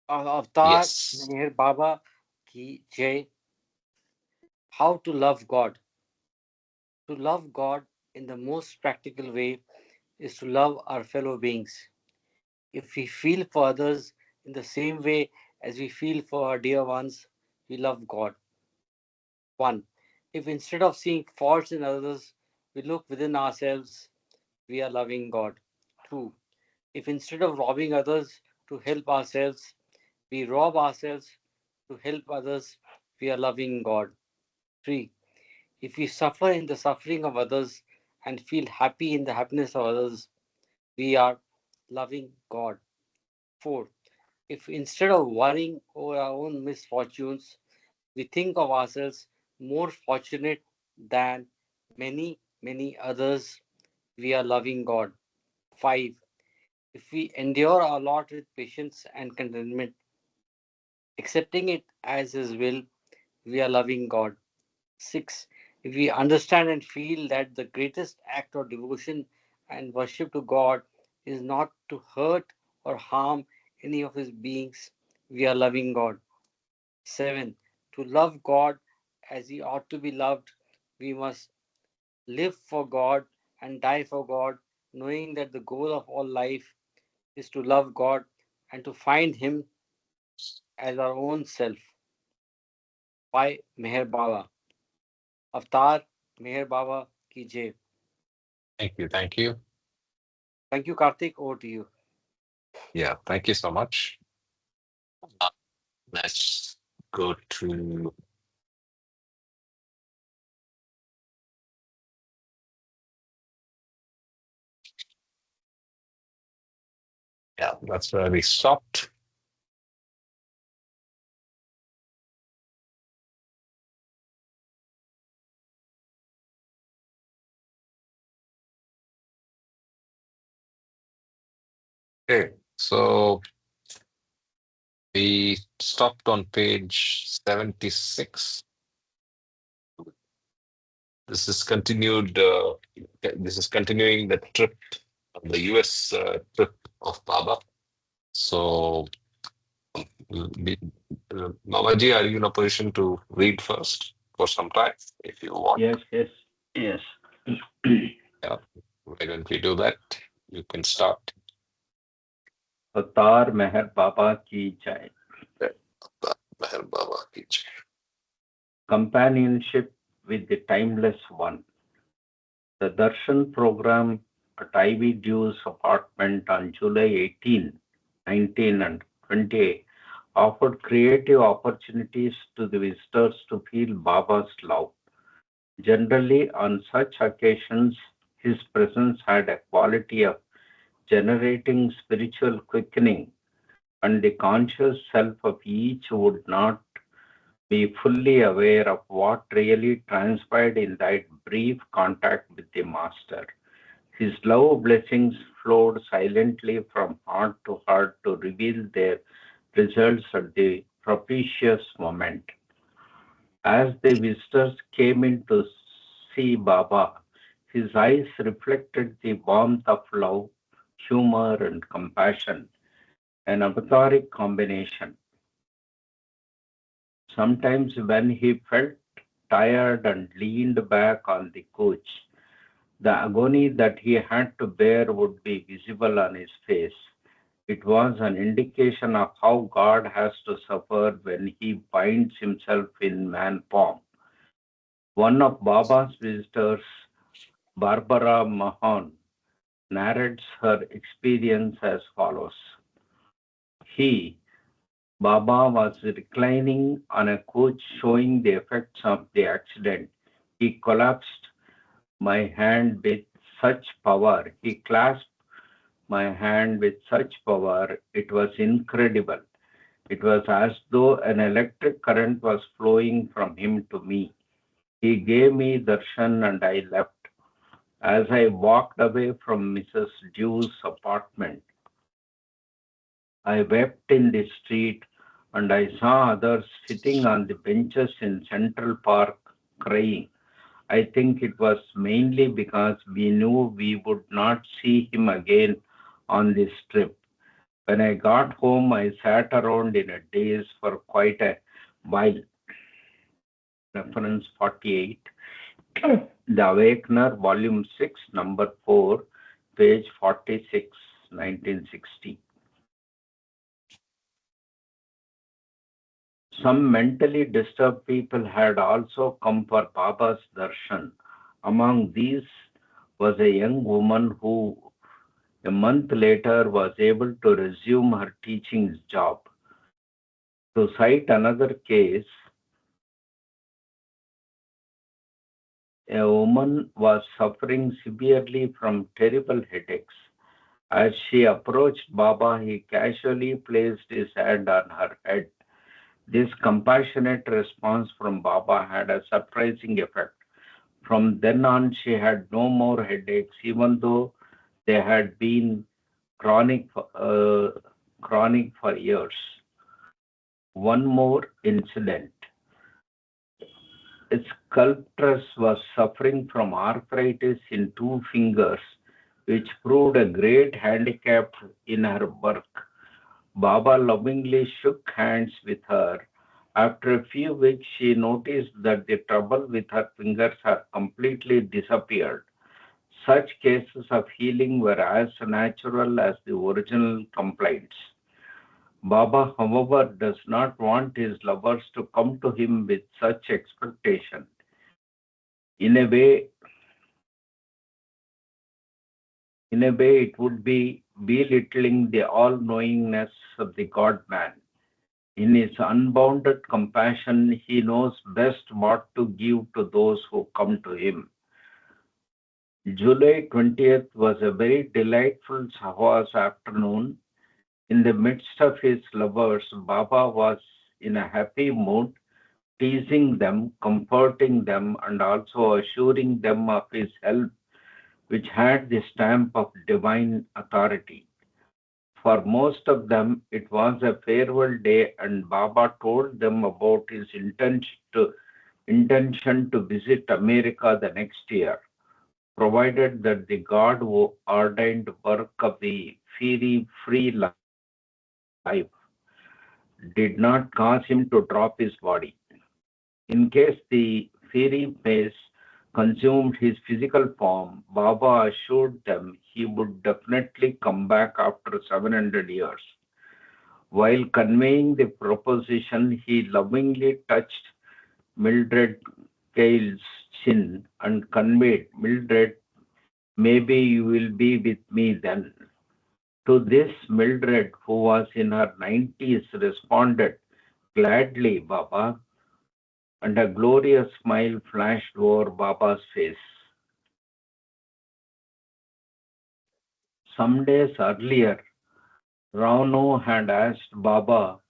Avatar Yes. Meher Baba ki Jai. How to love God. To love God in the most practical way is to love our fellow beings. If we feel for others in the same way as we feel for our dear ones, we love God. 1. If instead of seeing faults in others, we look within ourselves, we are loving God. 2. If instead of robbing others to help ourselves, we rob ourselves to help others, we are loving God. 3. If we suffer in the suffering of others and feel happy in the happiness of others, we are loving God. 4. If instead of worrying over our own misfortunes, we think of ourselves more fortunate than many, many others, we are loving God. 5. If we endure our lot with patience and contentment, accepting it as His will, we are loving God. 6. If we understand and feel that the greatest act of devotion and worship to God is not to hurt or harm any of His beings, we are loving God. 7. To love God as He ought to be loved, we must live for God and die for God, knowing that the goal of all life is to love God and to find Him as our own self. By Meher Baba. Avatar Meher Baba ki Jai. Thank you. Thank you. Thank you, Karthik. Over to you. Yeah. Thank you so much. Uh, let's go to, yeah, that's where we stopped. Okay. So we stopped on page 76. This is continued. This is continuing the trip, the US trip of Baba. So, be- Mamaji, are you in a position to read first for some time, if you want? Yes, yes, yes. Yeah. Why don't we do that? You can start. Avatar Meher Baba ki jai. Yeah. Meher Baba ki jai. Companionship with the Timeless One. The Darshan program at Ivy Dew's apartment on July 18, 19, and 20 offered creative opportunities to the visitors to feel Baba's love. Generally, on such occasions, his presence had a quality of generating spiritual quickening, and the conscious self of each would not be fully aware of what really transpired in that brief contact with the Master. His love blessings flowed silently from heart to heart to reveal their results at the propitious moment. As the visitors came in to see Baba, his eyes reflected the warmth of love, humor, and compassion, an avataric combination. Sometimes, when he felt tired and leaned back on the couch, the agony that he had to bear would be visible on his face. It was an indication of how God has to suffer when he binds himself in man form. One of Baba's visitors, Barbara Mahon, narrates her experience as follows. He, Baba, was reclining on a couch showing the effects of the accident. He collapsed my hand with such power. He clasped my hand with such power. It was incredible. It was as though an electric current was flowing from him to me. He gave me darshan and I left. As I walked away from Mrs. Dew's apartment, I wept in the street and I saw others sitting on the benches in Central Park crying. I think it was mainly because we knew we would not see him again on this trip. When I got home, I sat around in a daze for quite a while. Reference 48. The Awakener, Volume 6, Number 4, page 46, 1960. Some mentally disturbed people had also come for Baba's darshan. Among these was a young woman who, a month later, was able to resume her teaching job. To cite another case, a woman was suffering severely from terrible headaches. As she approached Baba, he casually placed his hand on her head. This compassionate response from Baba had a surprising effect. From then on, she had no more headaches, even though they had been chronic, chronic for years. One more incident. A sculptress was suffering from arthritis in two fingers, which proved a great handicap in her work. Baba lovingly shook hands with her. After a few weeks, she noticed that the trouble with her fingers had completely disappeared. Such cases of healing were as natural as the original complaints. Baba, however, does not want his lovers to come to him with such expectation. In a way, it would be belittling the all-knowingness of the God-man. In his unbounded compassion, he knows best what to give to those who come to him. July 20th was a very delightful Sahwas afternoon. In the midst of his lovers, Baba was in a happy mood, teasing them, comforting them, and also assuring them of his help, which had the stamp of divine authority. For most of them, it was a farewell day, and Baba told them about his intention to visit America the next year, provided that the God ordained work of the fiery free life did not cause him to drop his body. In case the fiery phase consumed his physical form, Baba assured them he would definitely come back after 700 years. While conveying the proposition, he lovingly touched Mildred Cale's chin and conveyed, Mildred, maybe you will be with me then. To this, Mildred, who was in her 90s, responded, gladly, Baba, and a glorious smile flashed over Baba's face. Some days earlier, Rano had asked Baba,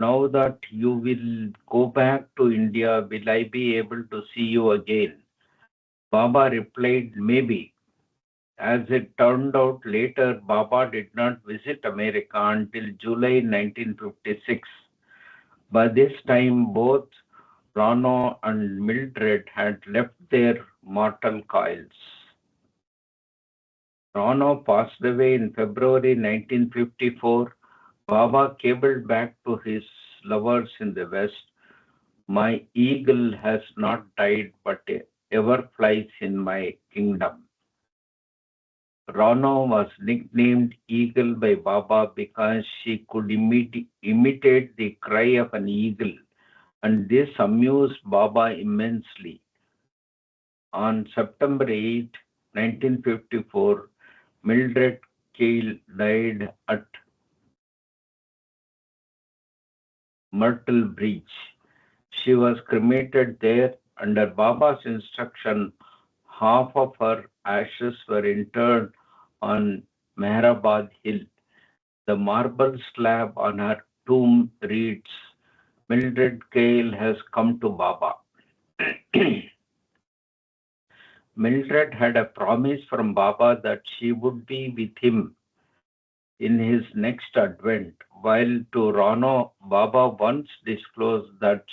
now that you will go back to India, will I be able to see you again? Baba replied, maybe. As it turned out later, Baba did not visit America until July 1956. By this time, both Rano and Mildred had left their mortal coils. Rano passed away in February 1954. Baba cabled back to his lovers in the West, my eagle has not died but ever flies in my kingdom. Rano was nicknamed Eagle by Baba because she could imitate the cry of an eagle, and this amused Baba immensely. On September 8, 1954, Mildred Kale died at Myrtle Beach. She was cremated there. Under Baba's instruction, half of her ashes were interred on Mehrabad Hill. The marble slab on her tomb reads, Mildred Kale has come to Baba. Mildred had a promise from Baba that she would be with him in his next advent, while to Rano, Baba once disclosed that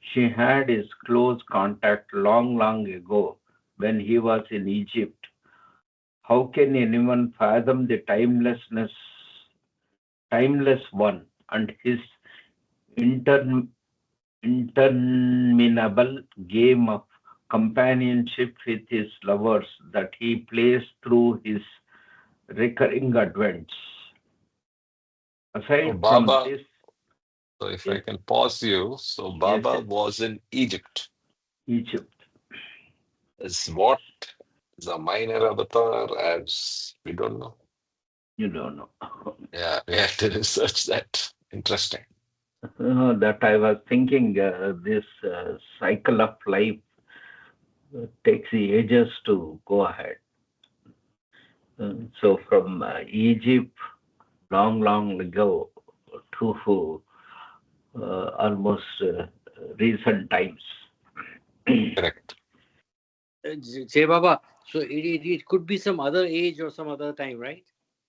she had his close contact long, long ago when he was in Egypt. How can anyone fathom the timelessness timeless one, and his inter- interminable game of companionship with his lovers that he plays through his recurring advents. So Aside from Baba, this, so if I yes, can pause you, so yes, Baba yes, was in Egypt. Egypt, Is what is a minor avatar as we don't know. you don't know. Yeah, we have to research that. Interesting. That I was thinking, this cycle of life takes the ages to go ahead. So from Egypt, long, long ago, to almost recent times. Correct. Jay Baba, so it could be some other age or some other time, right?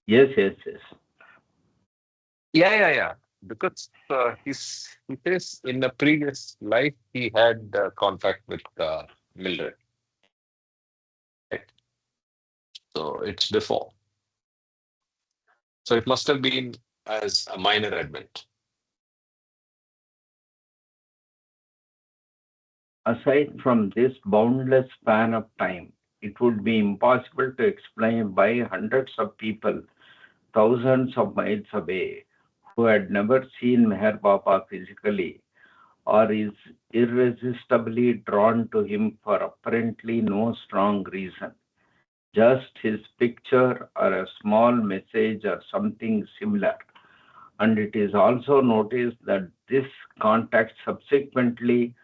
Yes, yes, yes. Yeah. Because he says in a previous life he had contact with Mildred. Right? So it's before. So it must have been as a minor advent. Aside from this boundless span of time, it would be impossible to explain why hundreds of people, thousands of miles away, who had never seen Meher Baba physically, or is irresistibly drawn to him for apparently no strong reason. Just his picture or a small message or something similar. And it is also noticed that this contact subsequently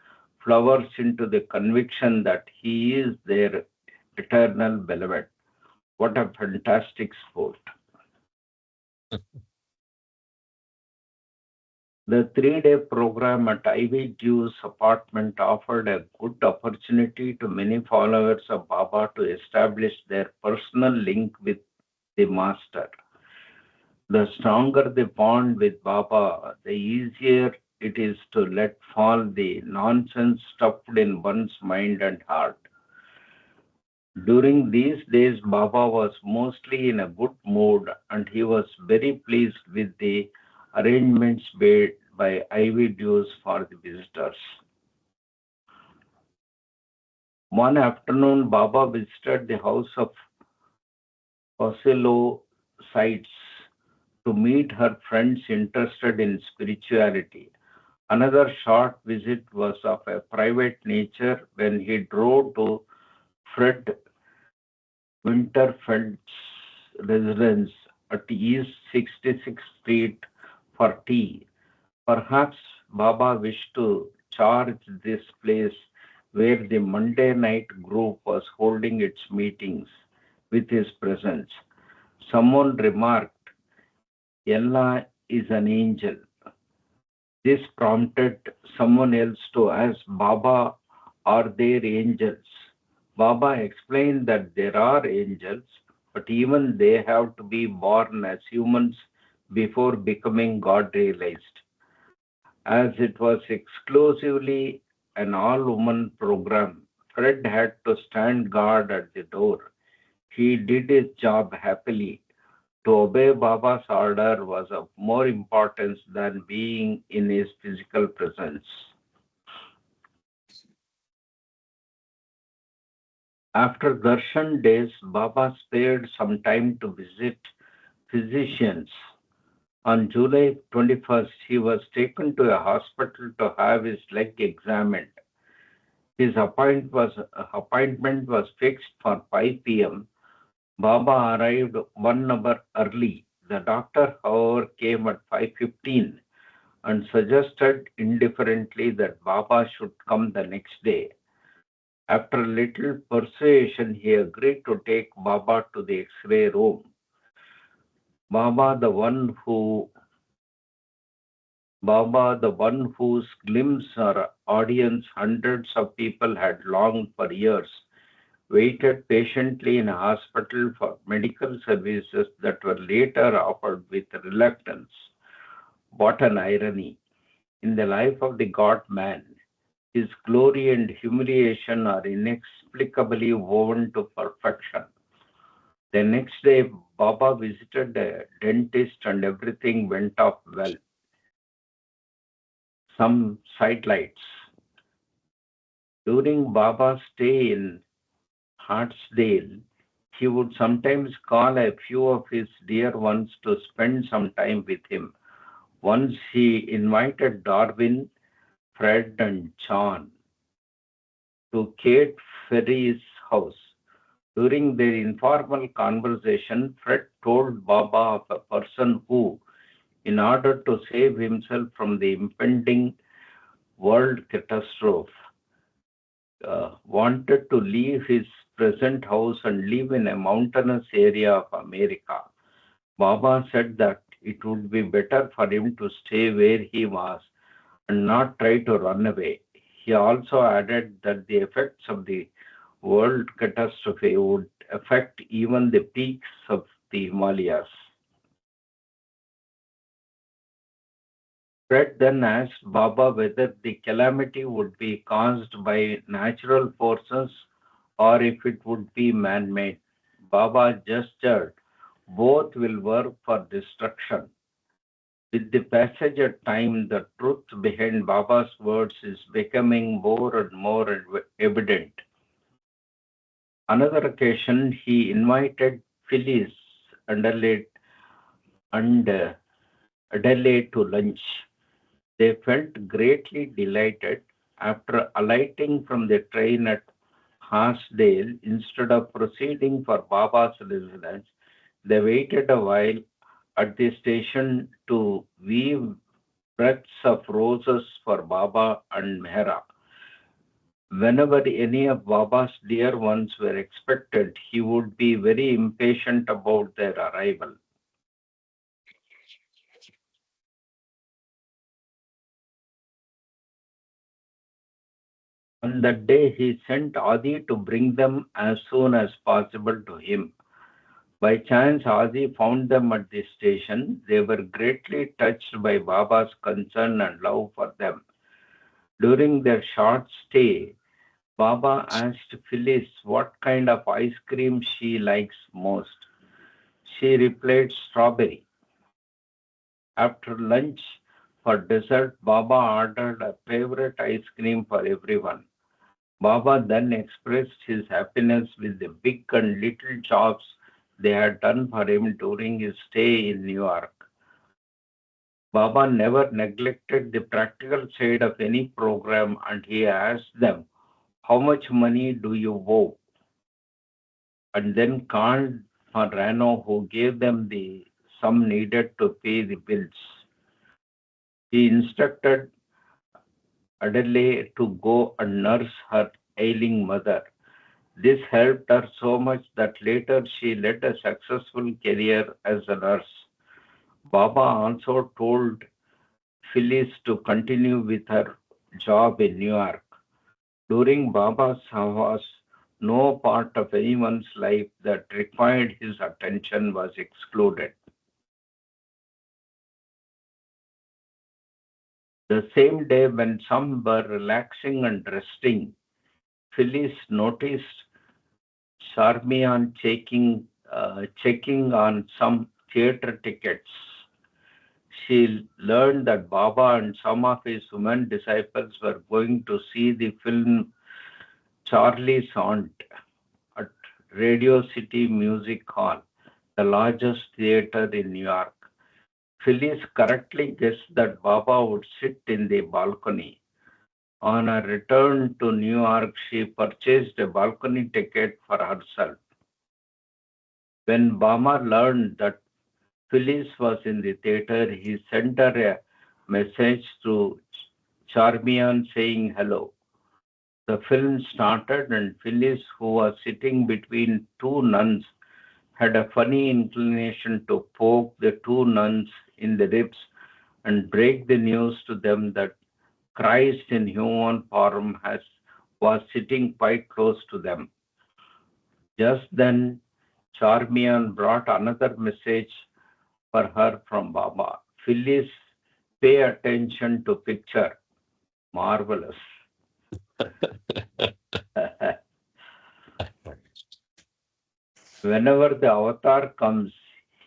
flowers into the conviction that he is their eternal beloved. What a fantastic sport. The 3-day program at Ivy Dew's apartment offered a good opportunity to many followers of Baba to establish their personal link with the Master. The stronger the bond with Baba, the easier it is to let fall the nonsense stuffed in one's mind and heart. During these days, Baba was mostly in a good mood and he was very pleased with the arrangements made by Ivy Dews for the visitors. One afternoon, Baba visited the house of Osilo Sites to meet her friends interested in spirituality. Another short visit was of a private nature when he drove to Fred Winterfeld's residence at East 66th Street for tea. Perhaps Baba wished to charge this place where the Monday night group was holding its meetings with his presence. Someone remarked, Ella is an angel. This prompted someone else to ask Baba, are there angels? Baba explained that there are angels, but even they have to be born as humans before becoming God realized. As it was exclusively an all woman program, Fred had to stand guard at the door. He did his job happily. To obey Baba's order was of more importance than being in his physical presence. After darshan days, Baba spared some time to visit physicians. On July 21st, he was taken to a hospital to have his leg examined. His appointment was fixed for 5 p.m. Baba arrived 1 hour early. The doctor, however, came at 5:15 and suggested indifferently that Baba should come the next day. After a little persuasion, he agreed to take Baba to the X-ray room. Baba, the one who Baba, the one whose glimpse or audience hundreds of people had longed for years, waited patiently in a hospital for medical services that were later offered with reluctance. What an irony! In the life of the God man, his glory and humiliation are inexplicably woven to perfection. The next day, Baba visited a dentist and everything went off well. Some sidelights. During Baba's stay in Hartsdale, he would sometimes call a few of his dear ones to spend some time with him. Once he invited Darwin, Fred, and John to Kate Ferry's house. During their informal conversation, Fred told Baba of a person who, in order to save himself from the impending world catastrophe, wanted to leave his present house and live in a mountainous area of America. Baba said that it would be better for him to stay where he was and not try to run away. He also added that the effects of the world catastrophe would affect even the peaks of the Himalayas. Fred then asked Baba whether the calamity would be caused by natural forces or if it would be man made. Baba gestured, both will work for destruction. With the passage of time, the truth behind Baba's words is becoming more and more evident. Another occasion, he invited Phyllis and Adelaide to lunch. They felt greatly delighted. After alighting from the train at Harsdale, instead of proceeding for Baba's residence, they waited a while at the station to weave wreaths of roses for Baba and Mehra. Whenever any of Baba's dear ones were expected, he would be very impatient about their arrival. On that day, he sent Adi to bring them as soon as possible to him. By chance, Adi found them at the station. They were greatly touched by Baba's concern and love for them. During their short stay, Baba asked Phyllis what kind of ice cream she likes most. She replied, strawberry. After lunch, for dessert, Baba ordered a favorite ice cream for everyone. Baba then expressed his happiness with the big and little jobs they had done for him during his stay in New York. Baba never neglected the practical side of any program and he asked them, how much money do you owe? And then called for Rano, who gave them the sum needed to pay the bills. He instructed Adelaide to go and nurse her ailing mother. This helped her so much that later she led a successful career as a nurse. Baba also told Phyllis to continue with her job in New York. During Baba's Sahwas, no part of anyone's life that required his attention was excluded. The same day, when some were relaxing and resting, Phyllis noticed Charmian checking on some theater tickets. She learned that Baba and some of his women disciples were going to see the film Charlie's Aunt at Radio City Music Hall, the largest theater in New York. Phyllis correctly guessed that Baba would sit in the balcony. On her return to New York, she purchased a balcony ticket for herself. When Baba learned that Phyllis was in the theater, he sent her a message to Charmian saying hello. The film started, and Phyllis, who was sitting between two nuns, had a funny inclination to poke the two nuns in the ribs and break the news to them that Christ in human form was sitting quite close to them. Just then, Charmian brought another message for her from Baba. Phyllis, pay attention to picture. Marvelous. Whenever the avatar comes,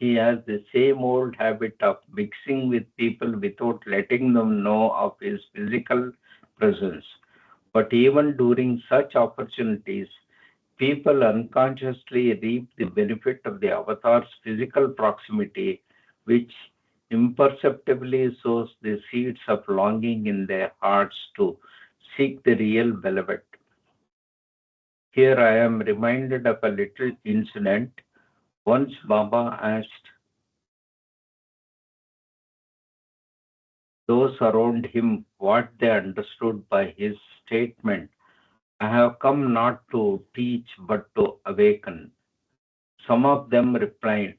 he has the same old habit of mixing with people without letting them know of his physical presence. But even during such opportunities, people unconsciously reap the benefit of the avatar's physical proximity, which imperceptibly sows the seeds of longing in their hearts to seek the real beloved. Here I am reminded of a little incident. Once Baba asked those around him what they understood by his statement, I have come not to teach but to awaken. Some of them replied,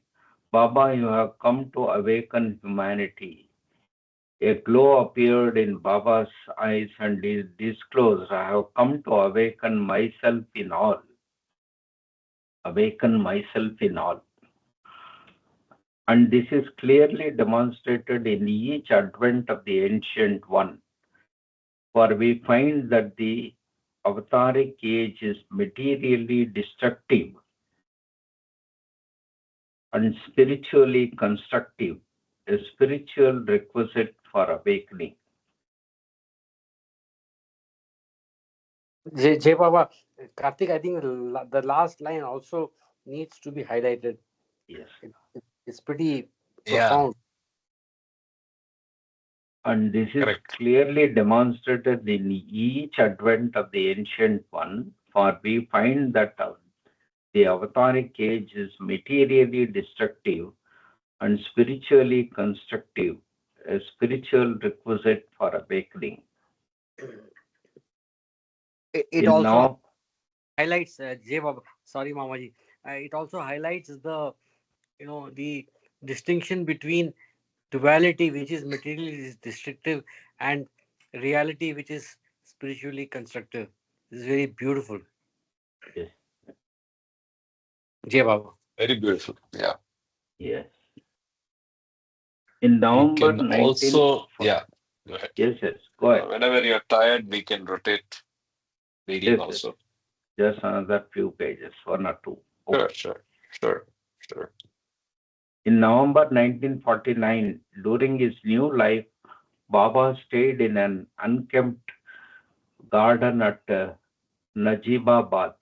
Baba, you have come to awaken humanity. A glow appeared in Baba's eyes and he disclosed, I have come to awaken myself in all. Awaken myself in all. And this is clearly demonstrated in each advent of the Ancient One. For we find that the avataric age is materially destructive and spiritually constructive, a spiritual requisite for awakening. Jay Baba, Karthik, I think the last line also needs to be highlighted. Yes. It's pretty Yeah, profound. And this is correct. clearly demonstrated in each advent of the Ancient One, for we find that the avataric age is materially destructive and spiritually constructive, a spiritual requisite for awakening. It In also now, highlights Jay Baba. Sorry, Mamaji. It also highlights the distinction between duality, which is materially destructive, and reality, which is spiritually constructive. This is very beautiful, yes, Jay Baba. Very beautiful. Yeah. yes. In We November can 19, also, yeah, go ahead. yes, yes, go ahead. Whenever you're tired, we can rotate reading Yes, yes. also. Just another few pages, one or two. Sure, Okay. sure, sure, sure. In November 1949, during his new life, Baba stayed in an unkempt garden at Najibabad.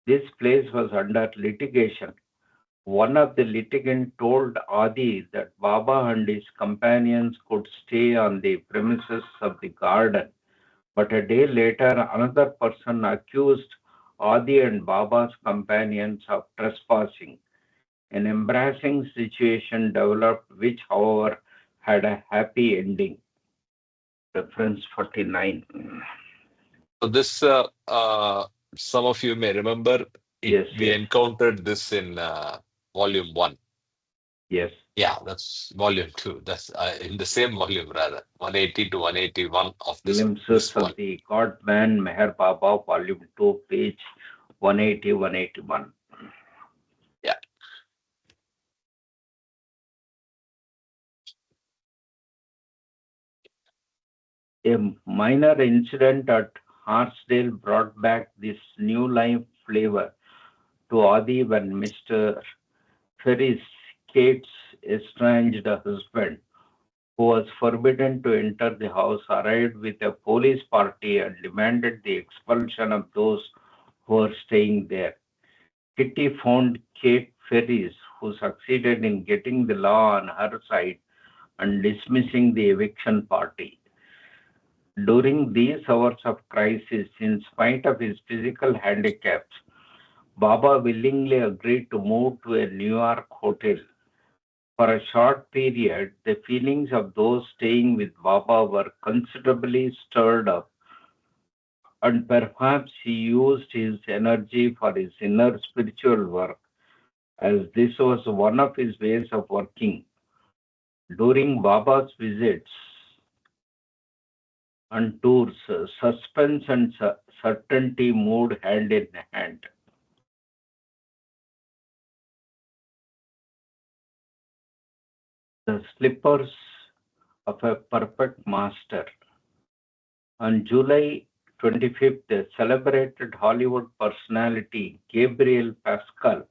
This place was under litigation. One of the litigants told Adi that Baba and his companions could stay on the premises of the garden. But a day later, another person accused Adi and Baba's companions of trespassing. An embarrassing situation developed, which, however, had a happy ending. Reference 49. So this, some of you may remember it. Yes, We yes, encountered this in volume one. yes. Yeah, that's volume two. That's in the same volume rather, 180 to 181 of Glimpses this of one. the God Man Meher Baba, Volume 2, page 180, 181. Yeah. A minor incident at Harsdale brought back this new life flavor to Adi when Mr. Ferris, Kate's estranged husband, who was forbidden to enter the house, arrived with a police party and demanded the expulsion of those who were staying there. Kitty found Kate Ferris, who succeeded in getting the law on her side and dismissing the eviction party. During these hours of crisis, in spite of his physical handicaps, Baba willingly agreed to move to a New York hotel. For a short period, the feelings of those staying with Baba were considerably stirred up, and perhaps he used his energy for his inner spiritual work, as this was one of his ways of working. During Baba's visits and tours, suspense and certainty moved hand in hand. The slippers of a perfect master. On July 25th, the celebrated Hollywood personality Gabriel Pascal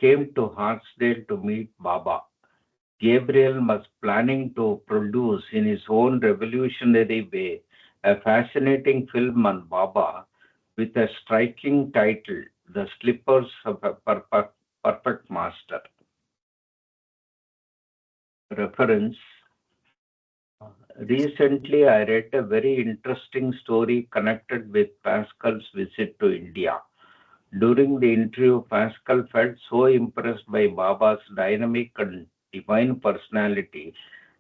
came to Hartsdale to meet Baba. Gabriel was planning to produce in his own revolutionary way a fascinating film on Baba with a striking title, The Slippers of a Perfect Master. Reference. Recently, I read a very interesting story connected with Pascal's visit to India. During the interview, Pascal felt so impressed by Baba's dynamic and divine personality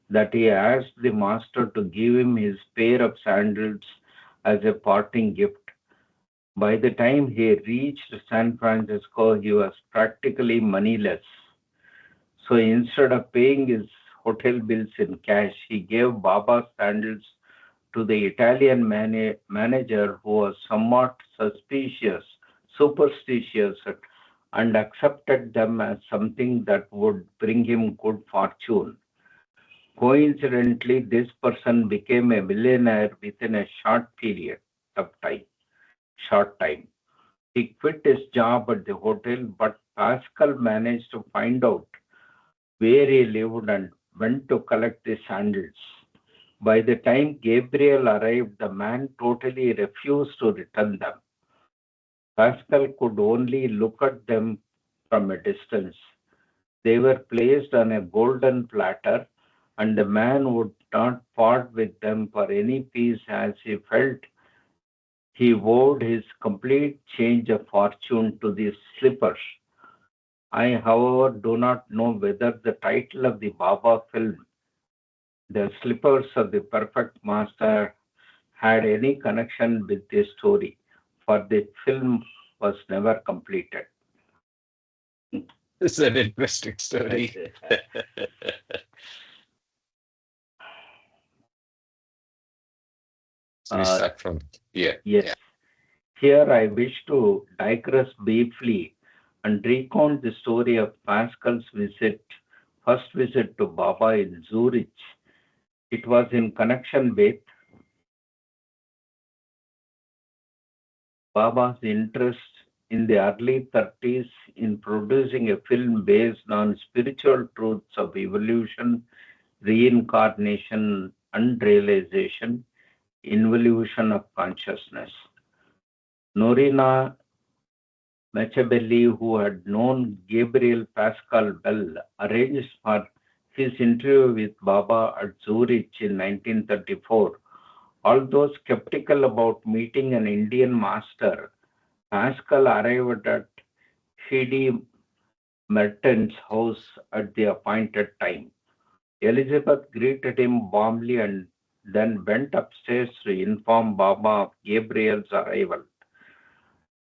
that he asked the master to give him his pair of sandals as a parting gift. By the time he reached San Francisco, he was practically moneyless. So instead of paying his hotel bills in cash, he gave Baba's sandals to the Italian manager who was somewhat superstitious, and accepted them as something that would bring him good fortune. Coincidentally, this person became a millionaire within a of time, short time. He quit his job at the hotel, but Pascal managed to find out where he lived and went to collect the sandals. By the time Gabriel arrived, the man totally refused to return them. Pascal could only look at them from a distance. They were placed on a golden platter, and the man would not part with them for any piece as he felt he owed his complete change of fortune to these slippers. I, however, do not know whether the title of the Baba film, The Slippers of the Perfect Master, had any connection with this story, for the film was never completed. It's an interesting story. So we Uh, start from here. yes, here I wish to digress briefly and recount the story of Pascal's first visit to Baba in Zurich. It was in connection with Baba's interest in the early 30s in producing a film based on spiritual truths of evolution, reincarnation, unrealization, involution of consciousness. Norina Machiavelli, who had known Gabriel Pascal well, arranged for his interview with Baba at Zurich in 1934. Although skeptical about meeting an Indian master, Pascal arrived at Hedy Merton's house at the appointed time. Elizabeth greeted him warmly and then went upstairs to inform Baba of Gabriel's arrival.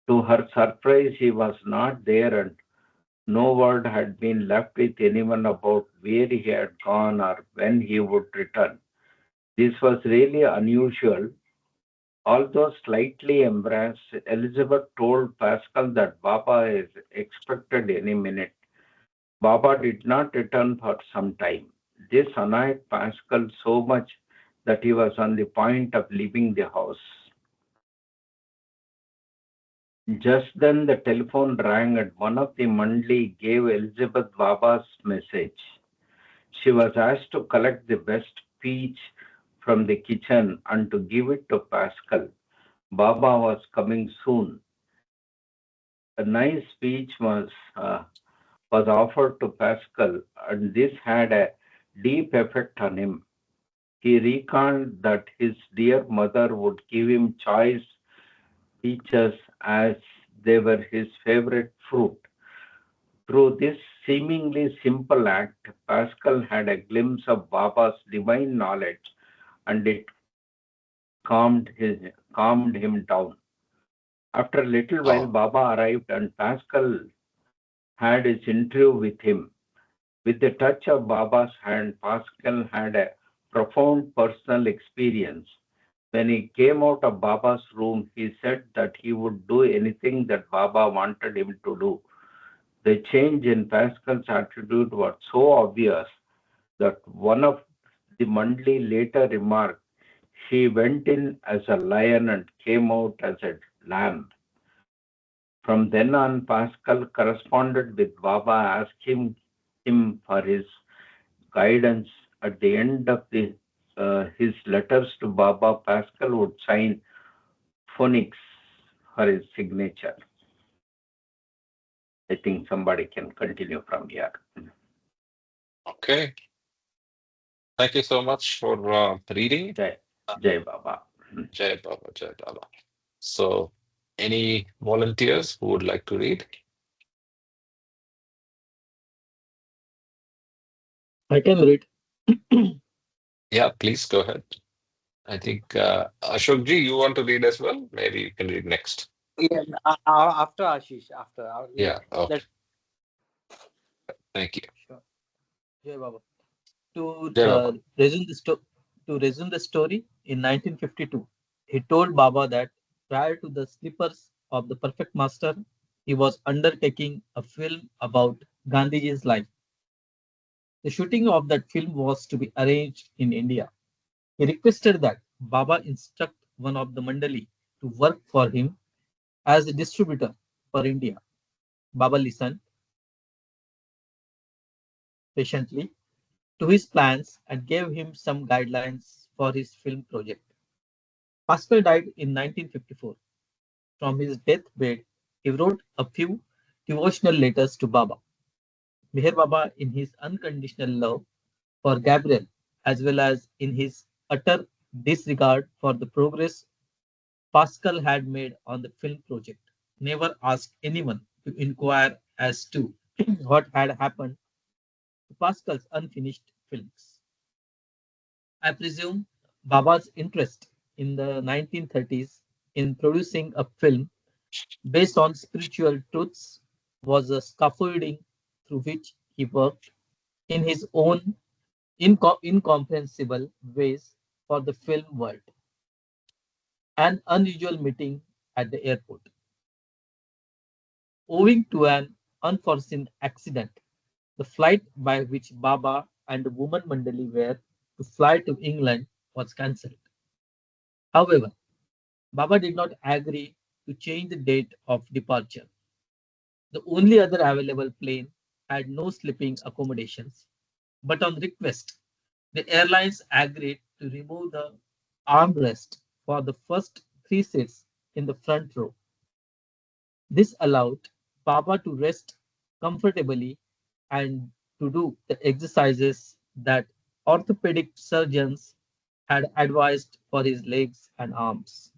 To her surprise, he was not there, and no word had been left with anyone about where he had gone or when he would return. This was really unusual. Although slightly embarrassed, Elizabeth told Pascal that Baba is expected any minute. Baba did not return for some time. This annoyed Pascal so much that he was on the point of leaving the house. Just then the telephone rang and one of the mandali gave Elizabeth Baba's message. She was asked to collect the best peach from the kitchen and to give it to Pascal. Baba was coming soon. A nice speech was offered to Pascal, and this had a deep effect on him. He recalled that his dear mother would give him choice peaches as they were his favorite fruit. Through this seemingly simple act, Pascal had a glimpse of Baba's divine knowledge, and it calmed him down. After a little while, Oh, Baba arrived, and Pascal had his interview with him. With the touch of Baba's hand, Pascal had a profound personal experience. When he came out of Baba's room, he said that he would do anything that Baba wanted him to do. The change in Pascal's attitude was so obvious that one of the mandali later remarked, he went in as a lion and came out as a lamb. From then on, Pascal corresponded with Baba, asking him for his guidance. At the end of his letters to Baba, Pascal would sign phonics for his signature. I think somebody can continue from here. Okay. Thank you so much for reading. Jai, Jai Baba. Jai Baba, Jai Baba. So, any volunteers who would like to read? I can read. Yeah, please go ahead. I think Ashok ji, you want to read as well? Maybe you can read next. Yeah, after Ashish, after Yeah, okay. let Thank you. Sure. Jai Baba. To Jai Baba. resume the story, in 1952, he told Baba that prior to the slippers of the perfect master, he was undertaking a film about Gandhiji's life. The shooting of that film was to be arranged in India. He requested that Baba instruct one of the mandali to work for him as a distributor for India. Baba listened patiently to his plans and gave him some guidelines for his film project. Pascal died in 1954. From his deathbed, he wrote a few devotional letters to Baba. Meher Baba, in his unconditional love for Gabriel, as well as in his utter disregard for the progress Pascal had made on the film project, never asked anyone to inquire as to what had happened to Pascal's unfinished films. I presume Baba's interest in the 1930s in producing a film based on spiritual truths was a scaffolding through which he worked in his own incomprehensible ways for the film world. An unusual meeting at the airport. Owing to an unforeseen accident, the flight by which Baba and the woman Mandali were to fly to England was cancelled. However, Baba did not agree to change the date of departure. The only other available plane had no sleeping accommodations, but on request, the airlines agreed to remove the armrest for the first three seats in the front row. This allowed Baba to rest comfortably and to do the exercises that orthopedic surgeons had advised for his legs and arms.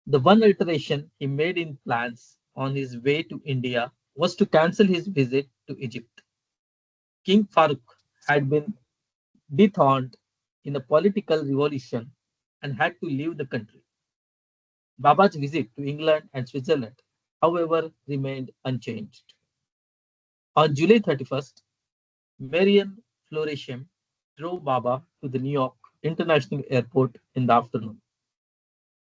The one alteration he made in plans on his way to India was to cancel his visit to Egypt. King Farouk had been dethroned in a political revolution and had to leave the country. Baba's visit to England and Switzerland, however, remained unchanged. On July 31st, Marian Florisham drove Baba to the New York International Airport in the afternoon.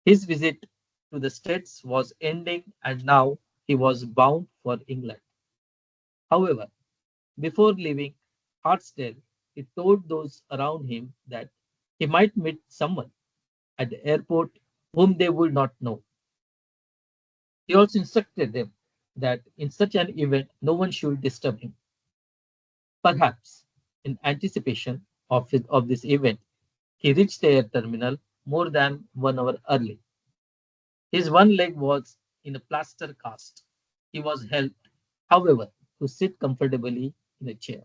His visit to the States was ending and now he was bound for England. However, before leaving Hartsdale, he told those around him that he might meet someone at the airport whom they would not know. He also instructed them that in such an event no one should disturb him. Perhaps in anticipation of this event, he reached the air terminal more than 1 hour early. His one leg was in a plaster cast. He was helped, however, to sit comfortably in a chair.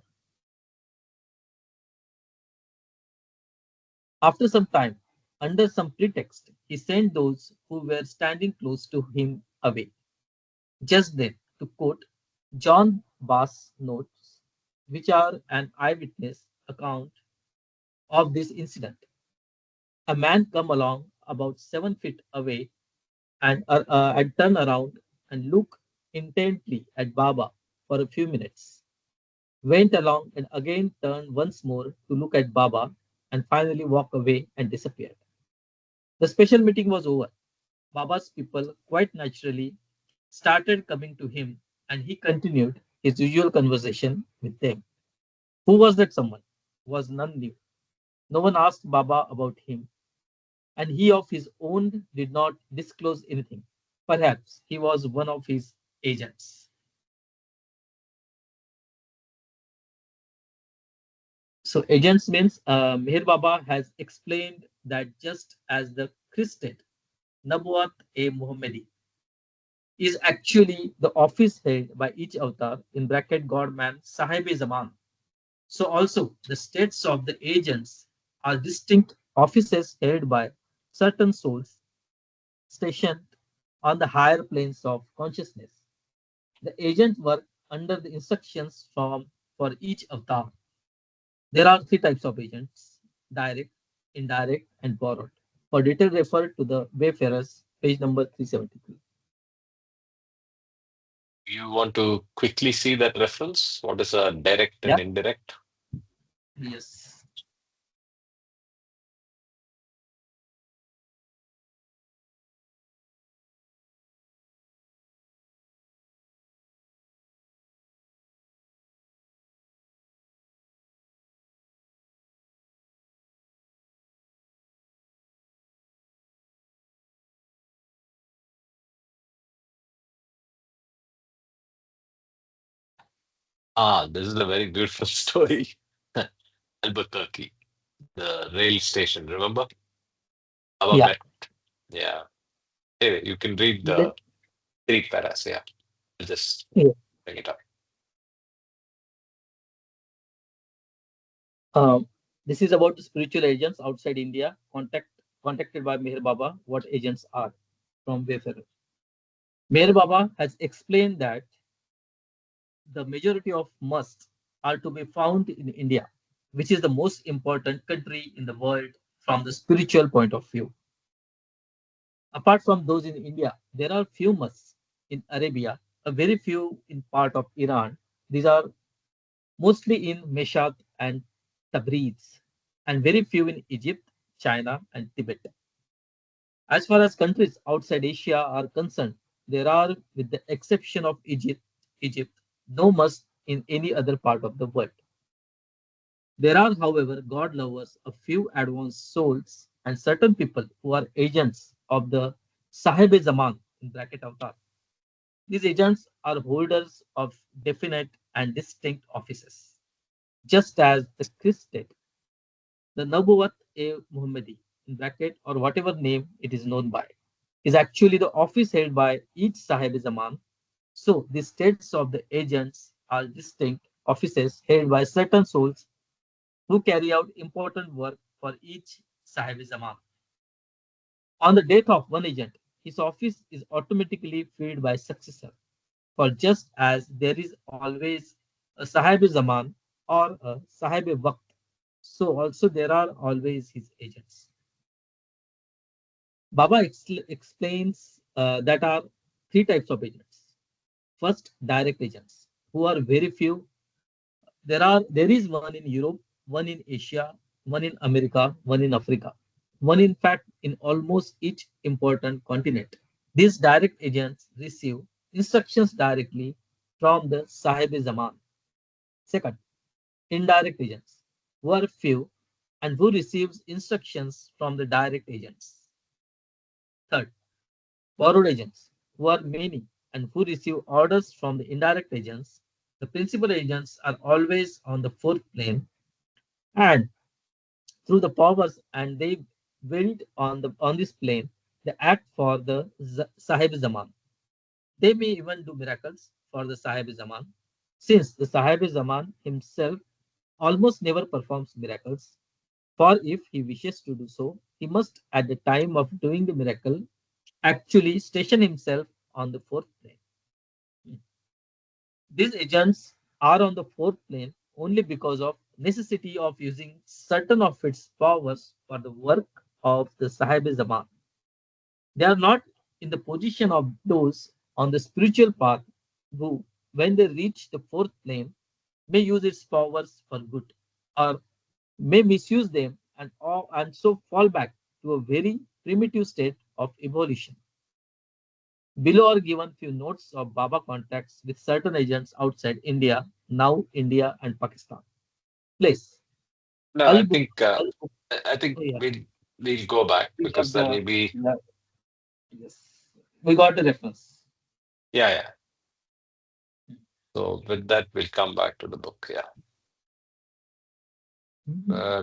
After some time, under some pretext, he sent those who were standing close to him away. Just then, to quote John Bass' notes, which are an eyewitness account of this incident, a man come along about 7 feet away and turn around and look intently at Baba for a few minutes, went along and again turned once more to look at Baba and finally walk away and disappeared. The special meeting was over. Baba's people quite naturally started coming to him and he continued his usual conversation with them. Who was that someone? Was none knew. No one asked Baba about him, and he of his own did not disclose anything. Perhaps he was one of his agents. So agents means Meher Baba has explained that just as the Christed Nabuat a Muhammadi is actually the office held by each avatar in bracket God man Sahib Zaman. So also the states of the agents are distinct offices held by certain souls stationed on the higher planes of consciousness. The agents work under the instructions from for each avatar. There are three types of agents: direct, indirect, and borrowed. For detail, refer to the Wayfarers, page number 373. You want to quickly see that reference? What is a direct Yeah. and indirect? Yes. Ah, this is a very beautiful story. Albuquerque, the rail station, remember? Baba Yeah. met. Yeah. Anyway, you can read Let, the three paras. Yeah. I'll just yeah. bring it up. Um, this is about spiritual agents outside India contacted by Meher Baba. What agents are from Wayfarer. Meher Baba has explained that the majority of musts are to be found in India, which is the most important country in the world from the spiritual point of view. Apart from those in India, there are few musts in Arabia, a very few in part of Iran. These are mostly in Meshat and Tabriz, and very few in Egypt, China, and Tibet. As far as countries outside Asia are concerned, there are, with the exception of Egypt, no must in any other part of the world. There are, however, God lovers, a few advanced souls, and certain people who are agents of the Sahib Zaman in bracket avatar. These agents are holders of definite and distinct offices, just as the Christed, the Nabuwat a Muhammadi in bracket or whatever name it is known by, is actually the office held by each Sahib Zaman. So the states of the agents are distinct offices held by certain souls who carry out important work for each Sahib Zaman. On the death of one agent, his office is automatically filled by successor. For just as there is always a Sahib Zaman or a Sahib Waqt, so also there are always his agents. Baba explains that are three types of agents. First, direct agents, who are very few. There is one in Europe, one in Asia, one in America, one in Africa, one in fact in almost each important continent. These direct agents receive instructions directly from the Sahib Zaman. Second, indirect agents, who are few and who receives instructions from the direct agents. Third, borrowed agents, who are many and who receive orders from the indirect agents. The principal agents are always on the fourth plane and through the powers and they build on this plane, they act for the Sahib Zaman. They may even do miracles for the Sahib Zaman, since the Sahib Zaman himself almost never performs miracles. For if he wishes to do so, he must, at the time of doing the miracle, actually station himself on the fourth plane. These agents are on the fourth plane only because of necessity of using certain of its powers for the work of the Sahib Zaman. They are not in the position of those on the spiritual path who, when they reach the fourth plane, may use its powers for good or may misuse them and so fall back to a very primitive state of evolution. Below are given few notes of Baba contacts with certain agents outside India, now India and Pakistan. Place. No, Al I Book. think Al Book. I think Oh, yeah. we'll go back We because have there the will be yeah, yes. We got the reference. Yeah, yeah. So with that, we'll come back to the book. Yeah. Yeah,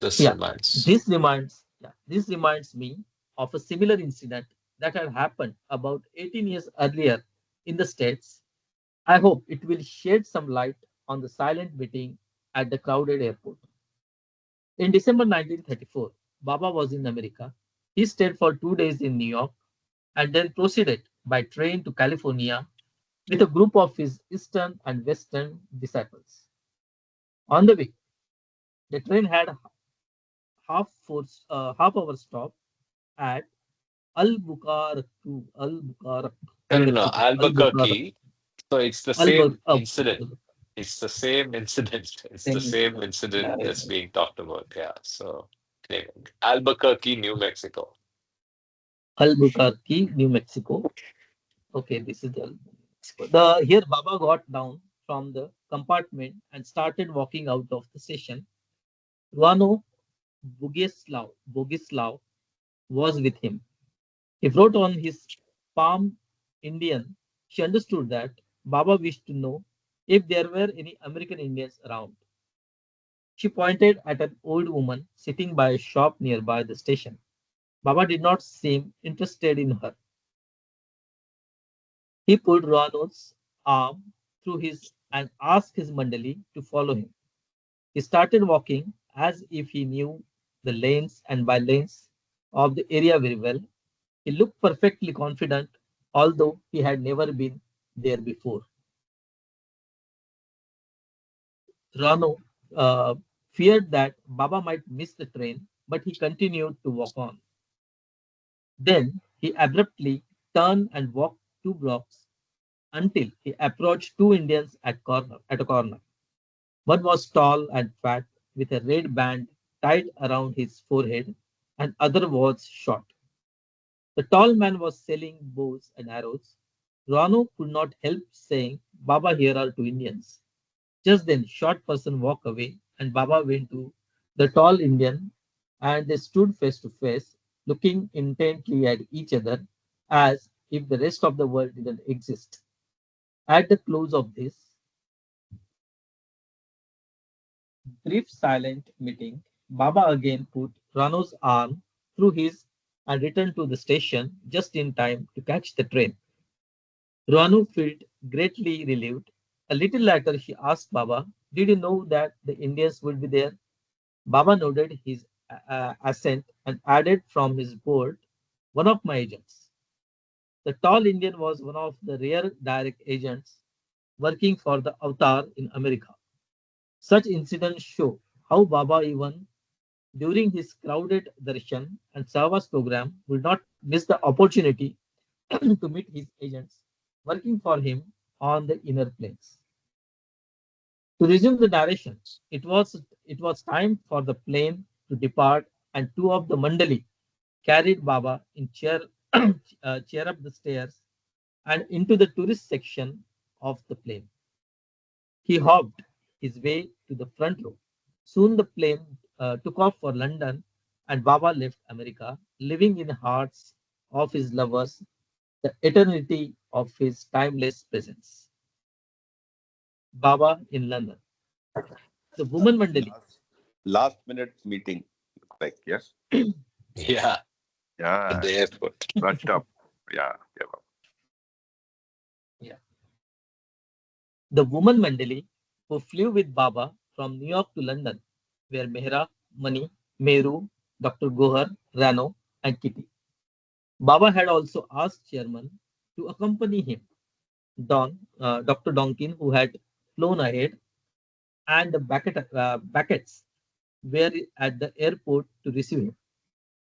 this Yeah, reminds. this reminds me of a similar incident that had happened about 18 years earlier in the States. I hope it will shed some light on the silent meeting at the crowded airport. In December 1934, Baba was in America. He stayed for 2 days in New York and then proceeded by train to California with a group of his Eastern and Western disciples. On the way, the train had half hour stop at No, no, no. Albuquerque, Albuquerque. So it's the Albur, same incident. It's the same incident. It's the Same same incident. incident Yeah, that's yeah. being talked about. Yeah. So anyway, Albuquerque, New Mexico. Albuquerque, New Mexico. Okay, this is the Mexico. The here Baba got down from the compartment and started walking out of the station. Ruano Bogislav was with him. He wrote on his palm Indian. She understood that Baba wished to know if there were any American Indians around. She pointed at an old woman sitting by a shop nearby the station. Baba did not seem interested in her. He pulled Ruano's arm through his and asked his mandali to follow him. He started walking as if he knew the lanes and by lanes of the area very well. He looked perfectly confident, although he had never been there before. Rano feared that Baba might miss the train, but he continued to walk on. Then he abruptly turned and walked 2 blocks until he approached two Indians at a corner. One was tall and fat with a red band tied around his forehead, and other was short. The tall man was selling bows and arrows. Rano could not help saying, Baba, here are two Indians. Just then, short person walked away, and Baba went to the tall Indian, and they stood face to face, looking intently at each other as if the rest of the world didn't exist. At the close of this brief silent meeting, Baba again put Rano's arm through his and returned to the station just in time to catch the train. Ranu felt greatly relieved. A little later, she asked Baba, did you know that the Indians would be there? Baba nodded his assent and added from his board, one of my agents. The tall Indian was one of the rare direct agents working for the Avatar in America. Such incidents show how Baba, even during his crowded darshan and Savas program, would not miss the opportunity to meet his agents working for him on the inner planes. To resume the narration, it was time for the plane to depart, and two of the mandali carried Baba in chair up the stairs and into the tourist section of the plane. He hopped his way to the front row. Soon the plane took off for London, and Baba left America, living in the hearts of his lovers the eternity of his timeless presence. Baba in London. The woman mandali. Last minute meeting, looks like, yes? Yeah, at Yeah, the airport. rushed up. Yeah, yeah. Yeah. The woman mandali who flew with Baba from New York to London were Mehra, Mani, Meru, Dr. Gohar, Rano, and Kitty. Baba had also asked Chairman to accompany him. Dr. Donkin, who had flown ahead, and the Becketts were at the airport to receive him.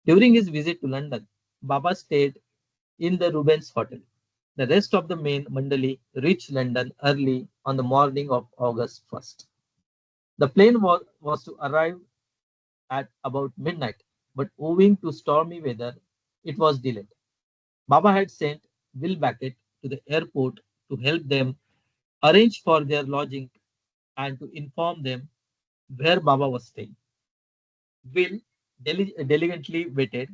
During his visit to London, Baba stayed in the Rubens Hotel. The rest of the main Mandali reached London early on the morning of August 1st. The plane was to arrive at about midnight, but owing to stormy weather, it was delayed. Baba had sent Will Beckett to the airport to help them arrange for their lodging and to inform them where Baba was staying. Will diligently waited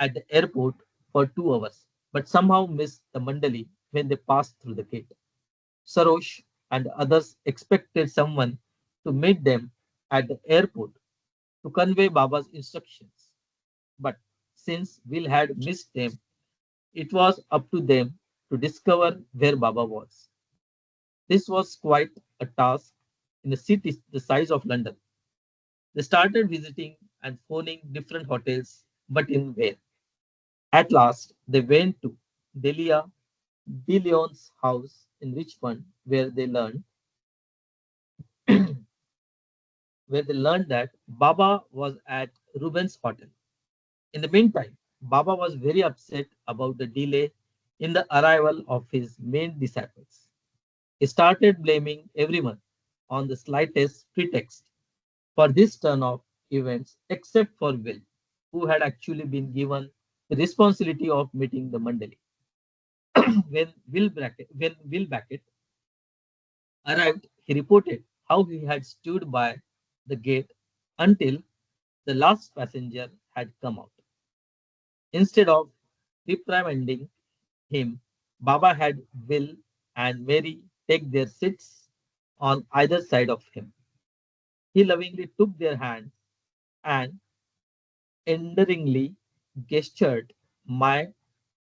at the airport for 2 hours, but somehow missed the mandali when they passed through the gate. Sarosh and others expected someone to meet them at the airport to convey Baba's instructions. But since Will had missed them, it was up to them to discover where Baba was. This was quite a task in a city the size of London. They started visiting and phoning different hotels, but in vain. At last, they went to Delia de Leon's house in Richmond, where they learned that Baba was at Ruben's hotel. In the meantime, Baba was very upset about the delay in the arrival of his main disciples. He started blaming everyone on the slightest pretext for this turn of events except for Will, who had actually been given the responsibility of meeting the Mandali. When Will Beckett arrived, he reported how he had stood by the gate until the last passenger had come out. Instead of reprimanding him, Baba had Will and Mary take their seats on either side of him. He lovingly took their hands and endearingly gestured, "My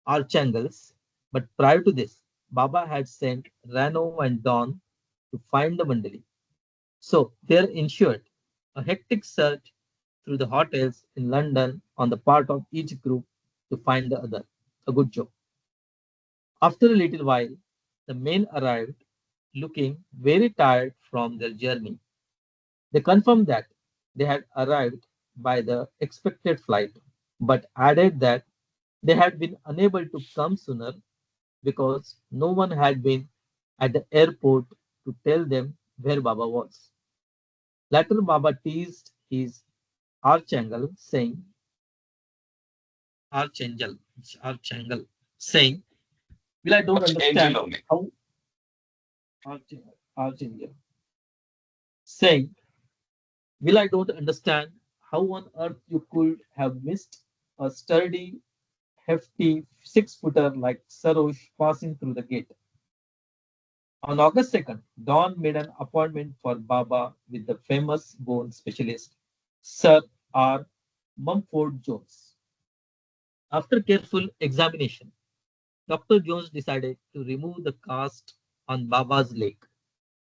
archangels." But prior to this, Baba had sent Rano and Don to find the Mandali. So there ensued a hectic search through the hotels in London on the part of each group to find the other. A good job. After a little while, the men arrived looking very tired from their journey. They confirmed that they had arrived by the expected flight, but added that they had been unable to come sooner because no one had been at the airport to tell them where Baba was. Later, Baba teased his archangel, archangel, archangel, saying, "Well, I don't Archangel understand only. how archangel, saying, Will, I don't understand how on earth you could have missed a sturdy, hefty 6-footer like Sarosh passing through the gate." On August 2nd, Don made an appointment for Baba with the famous bone specialist, Sir R. Mumford Jones. After careful examination, Dr. Jones decided to remove the cast on Baba's leg.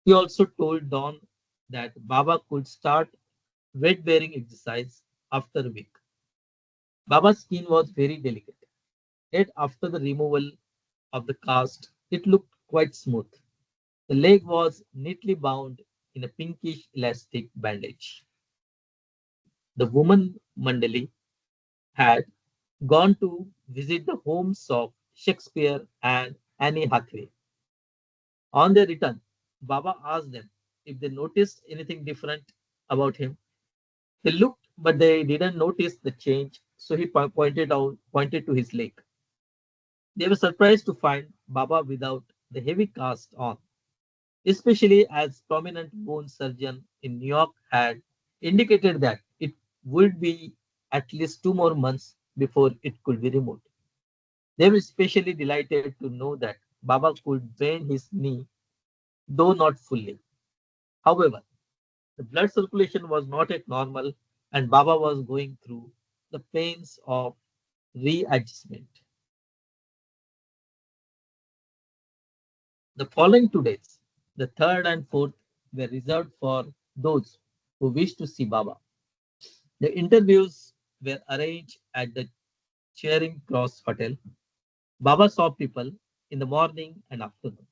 He also told Don that Baba could start weight bearing exercise after a week. Baba's skin was very delicate, yet after the removal of the cast, it looked quite smooth. The leg was neatly bound in a pinkish elastic bandage. The woman Mandali had gone to visit the homes of Shakespeare and Annie Hathaway. On their return, Baba asked them if they noticed anything different about him. They looked, but they didn't notice the change, so he pointed to his leg. They were surprised to find Baba without the heavy cast on, especially as prominent bone surgeon in New York had indicated that it would be at least 2 more months before it could be removed. They were especially delighted to know that Baba could bend his knee, though not fully. However, the blood circulation was not at normal, and Baba was going through the pains of readjustment. The following 2 days, the third and fourth, were reserved for those who wished to see Baba. The interviews were arranged at the Charing Cross Hotel. Baba saw people in the morning and afternoon.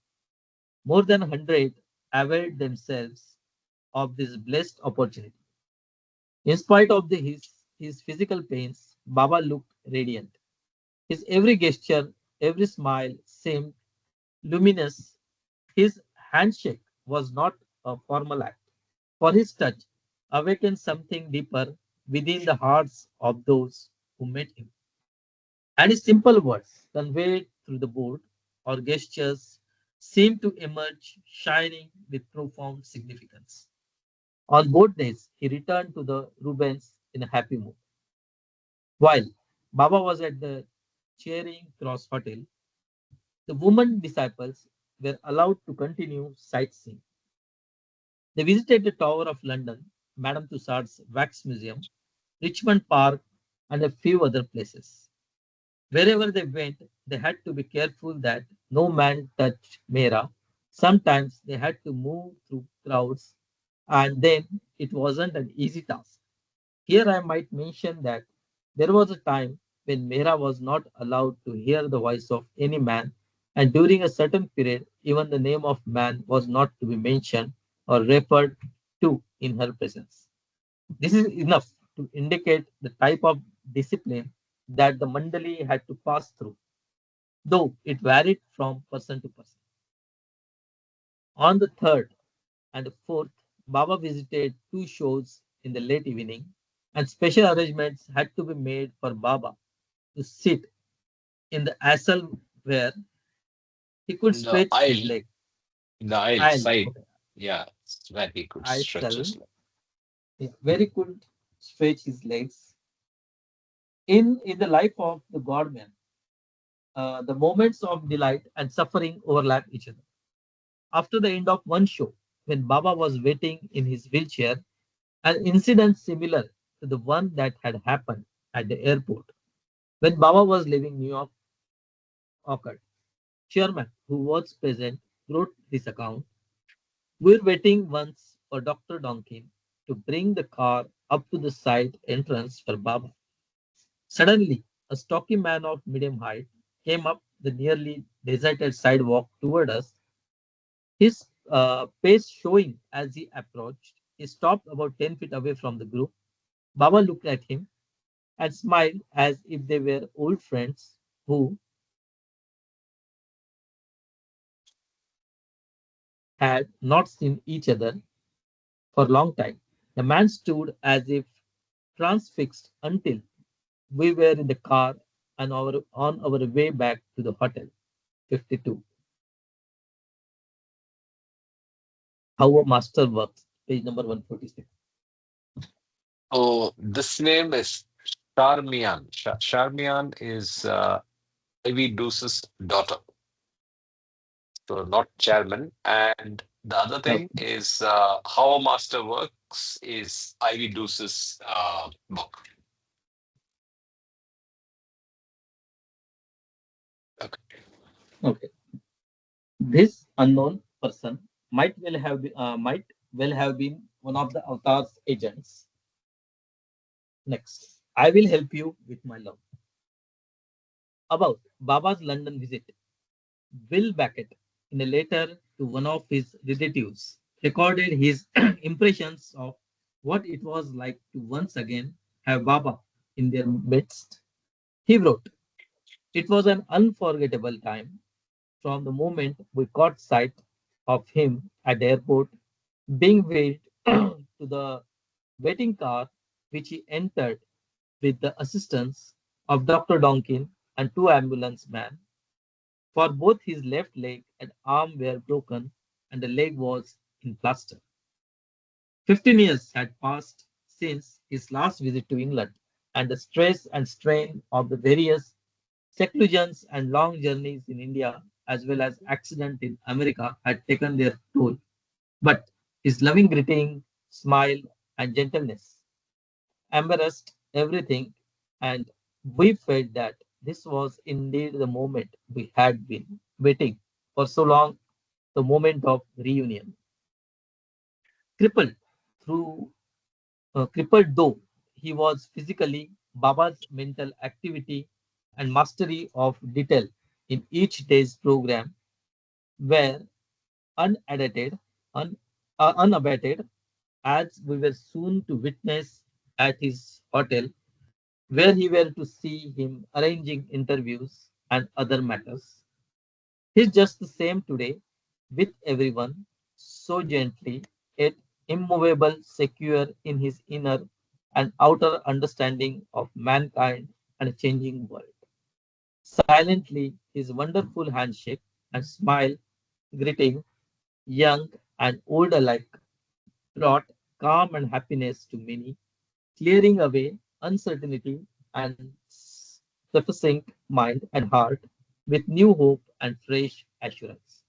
More than 100 availed themselves of this blessed opportunity. In spite of his physical pains, Baba looked radiant. His every gesture, every smile seemed luminous. His handshake was not a formal act, for his touch awakened something deeper within the hearts of those who met him. And his simple words, conveyed through the board or gestures, seemed to emerge shining with profound significance. On both days, he returned to the Rubens in a happy mood. While Baba was at the Charing Cross Hotel, the women disciples were allowed to continue sightseeing. They visited the Tower of London, Madame Tussauds Wax Museum, Richmond Park, and a few other places. Wherever they went, they had to be careful that no man touched Mera. Sometimes they had to move through crowds, and then it wasn't an easy task. Here I might mention that there was a time when Mera was not allowed to hear the voice of any man, and during a certain period, even the name of man was not to be mentioned or referred to in her presence. This is enough to indicate the type of discipline that the mandali had to pass through, though it varied from person to person. On the third and the fourth, Baba visited two shows in the late evening, and special arrangements had to be made for Baba to sit in the asal where he could In the stretch his leg. aisle Aisle, side. okay, Yeah, where he could stretch asal, his leg. yeah, where he could stretch his legs. In the life of the God man, the moments of delight and suffering overlap each other. After the end of one show, when Baba was waiting in his wheelchair, an incident similar to the one that had happened at the airport when Baba was leaving New York occurred. Chairman, who was present, wrote this account. We're waiting once for Dr. Donkin to bring the car up to the side entrance for Baba. Suddenly, a stocky man of medium height came up the nearly deserted sidewalk toward us, his pace showing as he approached. He stopped about 10 feet away from the group. Baba looked at him and smiled as if they were old friends who had not seen each other for a long time. The man stood as if transfixed until we were in the car and on our way back to the hotel. 52. How a Master Works, page number 146. So this name is Charmian. Charmian is Ivy Deuce's daughter, so not chairman. And the other thing Okay. is How a Master Works is Ivy Deuce's book. Okay. Okay. This unknown person might well have been one of the avatar's agents. Next, I will help you with my love. About Baba's London visit, Will Beckett, in a letter to one of his relatives, recorded his impressions of what it was like to once again have Baba in their midst. He wrote, "It was an unforgettable time from the moment we caught sight of him at the airport, being wheeled to the waiting car, which he entered with the assistance of Dr. Donkin and two ambulance men, for both his left leg and arm were broken and the leg was in plaster. 15 years had passed since his last visit to England, and the stress and strain of the various seclusions and long journeys in India, as well as accident in America, had taken their toll. But his loving greeting, smile, and gentleness embarrassed everything, and we felt that this was indeed the moment we had been waiting for so long, the moment of reunion. Crippled through crippled though he was physically, Baba's mental activity and mastery of detail in each day's program were unedited, unabated, as we were soon to witness at his hotel, where he were to see him arranging interviews and other matters. He's just the same today with everyone, so gently, yet immovable, secure in his inner and outer understanding of mankind and a changing world. Silently, his wonderful handshake and smile, greeting young and old alike, brought calm and happiness to many, clearing away uncertainty and sufficing mind and heart with new hope and fresh assurance.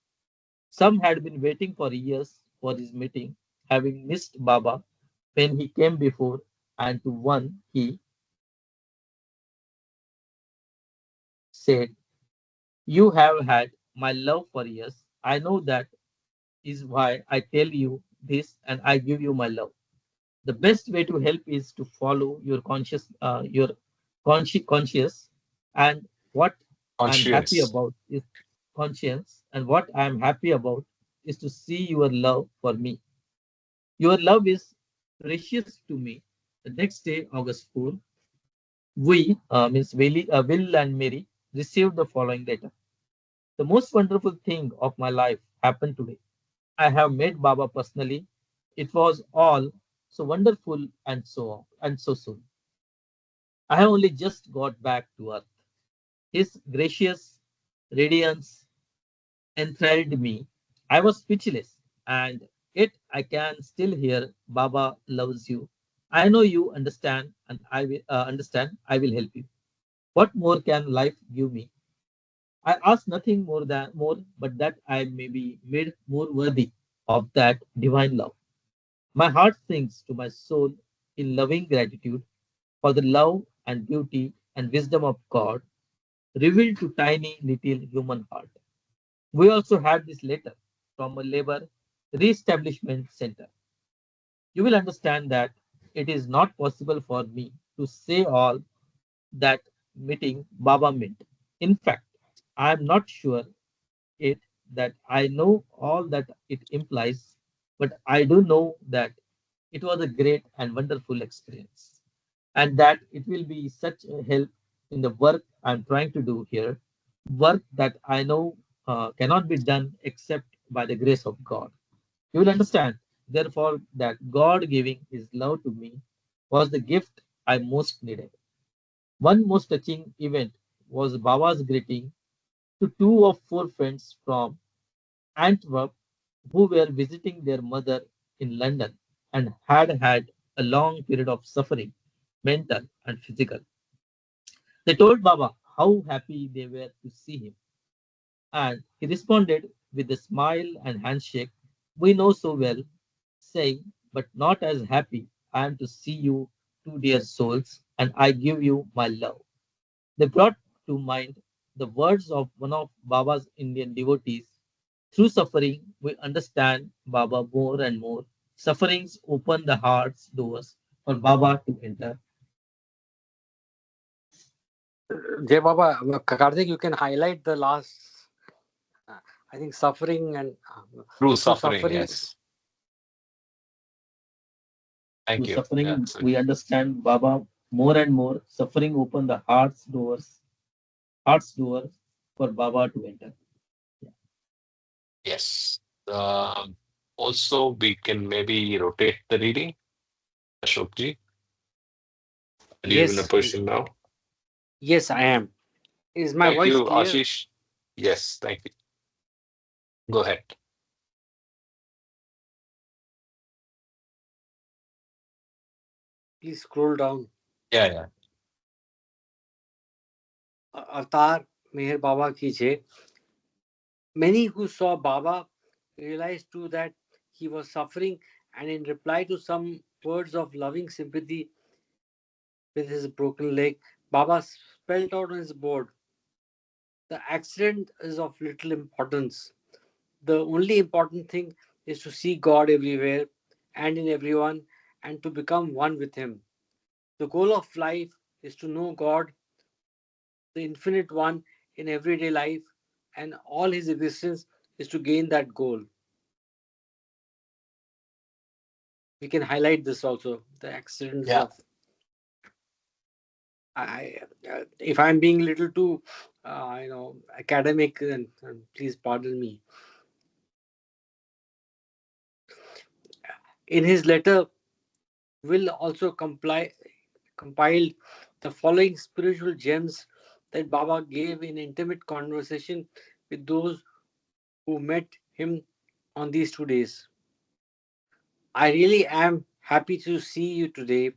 Some had been waiting for years for his meeting, having missed Baba when he came before, and to one he said, "You have had my love for years. I know that is why I tell you this and I give you my love. The best way to help is to follow your conscious, and what I'm happy Conscience. about is conscience, and what I'm happy about is to see your love for me. Your love is precious to me." The next day, August 4, Will and Mary, received the following letter. The most wonderful thing of my life happened today. I have met Baba personally. It was all so wonderful and so soon. I have only just got back to earth. His gracious radiance enthralled me. I was speechless, and yet I can still hear Baba loves you. I know you understand, and I will understand. I will help you. What more can life give me? I ask nothing more, but that I may be made more worthy of that divine love. My heart sings to my soul in loving gratitude for the love and beauty and wisdom of God revealed to tiny little human heart. We also had this letter from a labor re-establishment center. You will understand that it is not possible for me to say all that meeting Baba meant. In fact, I am not sure it that I know all that it implies, but I do know that it was a great and wonderful experience, and that it will be such a help in the work I'm trying to do here, work that I know cannot be done except by the grace of God. You will understand, therefore, that God giving His love to me was the gift I most needed. One most touching event was Baba's greeting to two of four friends from Antwerp who were visiting their mother in London and had had a long period of suffering, mental and physical. They told Baba how happy they were to see him, and he responded with a smile and handshake we know so well, saying, "But not as happy. I am to see you, two dear souls, and I give you my love." They brought to mind the words of one of Baba's Indian devotees. Through suffering, we understand Baba more and more. Sufferings open the heart's doors for Baba to enter. Jay Baba, Karthik, you can highlight the last. Uh, I think suffering and Through through suffering, suffering. yes. Thank Through you. Yeah, suffering, so, we understand Baba more and more. Suffering open the heart's door for Baba to enter. Yeah. yes. Also, we can maybe rotate the reading. Ashokji, are you in a Yes, position now? yes, I am. Is my Thank voice you, clear? Ashish. Yes, thank you. Go ahead. Please scroll down. Yeah, yeah. Avatar Meher Baba ki Jai. Many who saw Baba realized too that he was suffering, and in reply to some words of loving sympathy with his broken leg, Baba spelled out on his board, "The accident is of little importance. The only important thing is to see God everywhere and in everyone and to become one with Him. The goal of life is to know God, the infinite one, in everyday life, and all His existence is to gain that goal." We can highlight this also, the accidents Yeah. of. If I'm being a little too, academic, then please pardon me. In his letter, Will also compiled the following spiritual gems that Baba gave in intimate conversation with those who met him on these 2 days. I really am happy to see you today.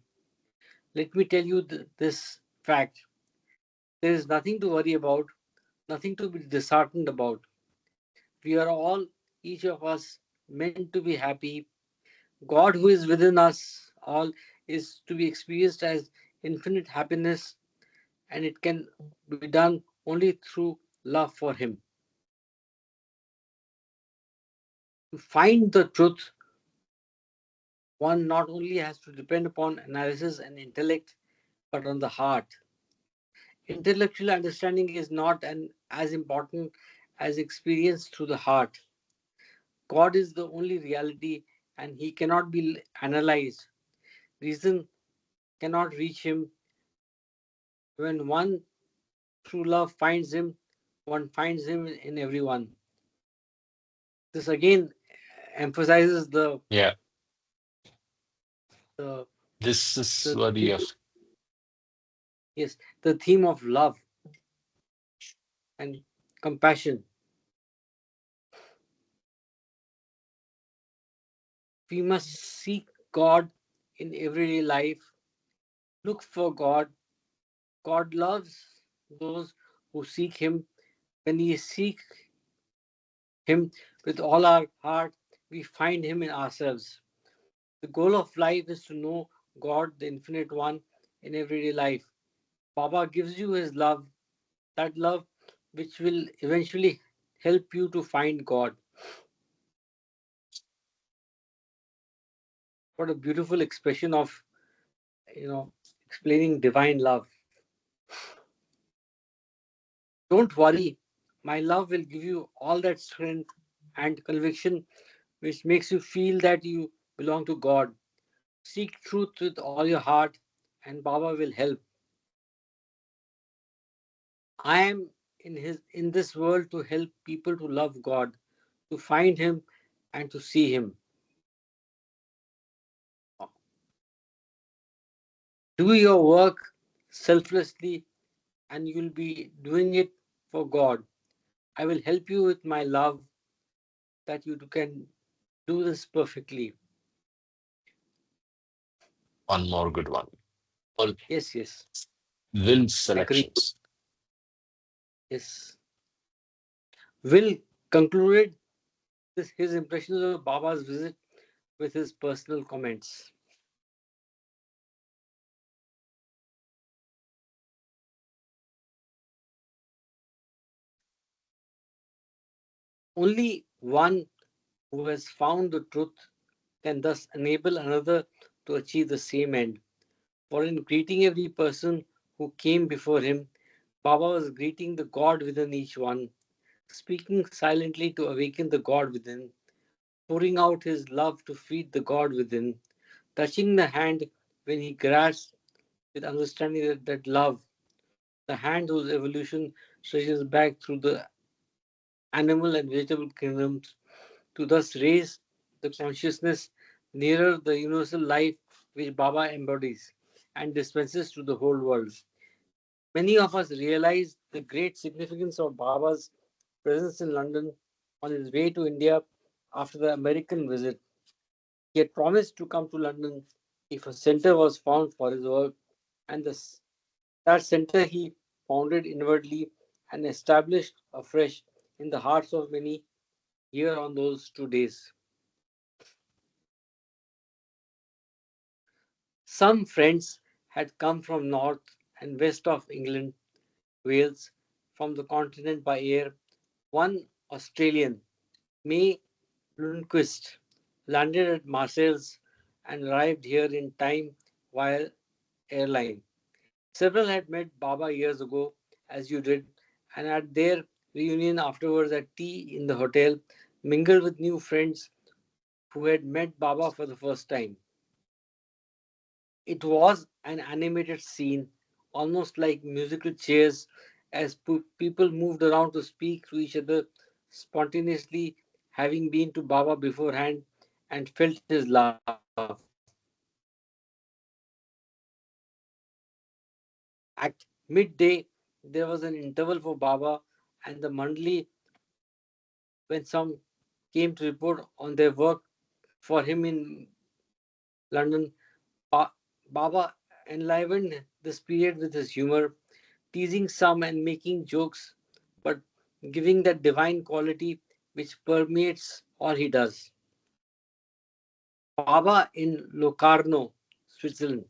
Let me tell you this fact. There is nothing to worry about, nothing to be disheartened about. We are all, each of us, meant to be happy. God, who is within us all, is to be experienced as infinite happiness, and it can be done only through love for Him. To find the truth, one not only has to depend upon analysis and intellect, but on the heart. Intellectual understanding is not as important as experience through the heart. God is the only reality, and He cannot be analyzed. Reason cannot reach Him. When one through love finds Him, one finds Him in everyone. This again emphasizes Yeah, the, this is the worthy of. yes, the theme of love and compassion. We must seek God in everyday life. Look for God. God loves those who seek Him. When we seek Him with all our heart, we find Him in ourselves. The goal of life is to know God, the Infinite One, in everyday life. Baba gives you His love, that love which will eventually help you to find God. What a beautiful expression of, explaining divine love. Don't worry, my love will give you all that strength and conviction which makes you feel that you belong to God. Seek truth with all your heart, and Baba will help. I am in this world to help people to love God, to find Him, and to see Him. Do your work selflessly, and you'll be doing it for God. I will help you with my love that you can do this perfectly. One more good one. All Yes, yes, will agree. selections. Yes. Will concluded his impressions of Baba's visit with his personal comments. Only one who has found the truth can thus enable another to achieve the same end. For in greeting every person who came before him, Baba was greeting the God within each one, speaking silently to awaken the God within, pouring out his love to feed the God within, touching the hand when he grasped with understanding that love, the hand whose evolution stretches back through the animal and vegetable kingdoms, to thus raise the consciousness nearer the universal life which Baba embodies and dispenses to the whole world. Many of us realize the great significance of Baba's presence in London on his way to India after the American visit. He had promised to come to London if a center was found for his work, and that center he founded inwardly and established afresh in the hearts of many here on those 2 days. Some friends had come from north and west of England, Wales, from the continent by air. One Australian, May Lundquist, landed at Marseilles and arrived here in time via airline. Several had met Baba years ago, as you did, and at their reunion afterwards at tea in the hotel, mingled with new friends who had met Baba for the first time. It was an animated scene, almost like musical chairs, as people moved around to speak to each other spontaneously, having been to Baba beforehand and felt his love. At midday, there was an interval for Baba and the mandali when some came to report on their work for him in London. Baba enlivened this period with his humor, teasing some and making jokes, but giving that divine quality which permeates all he does. Baba in Locarno, Switzerland.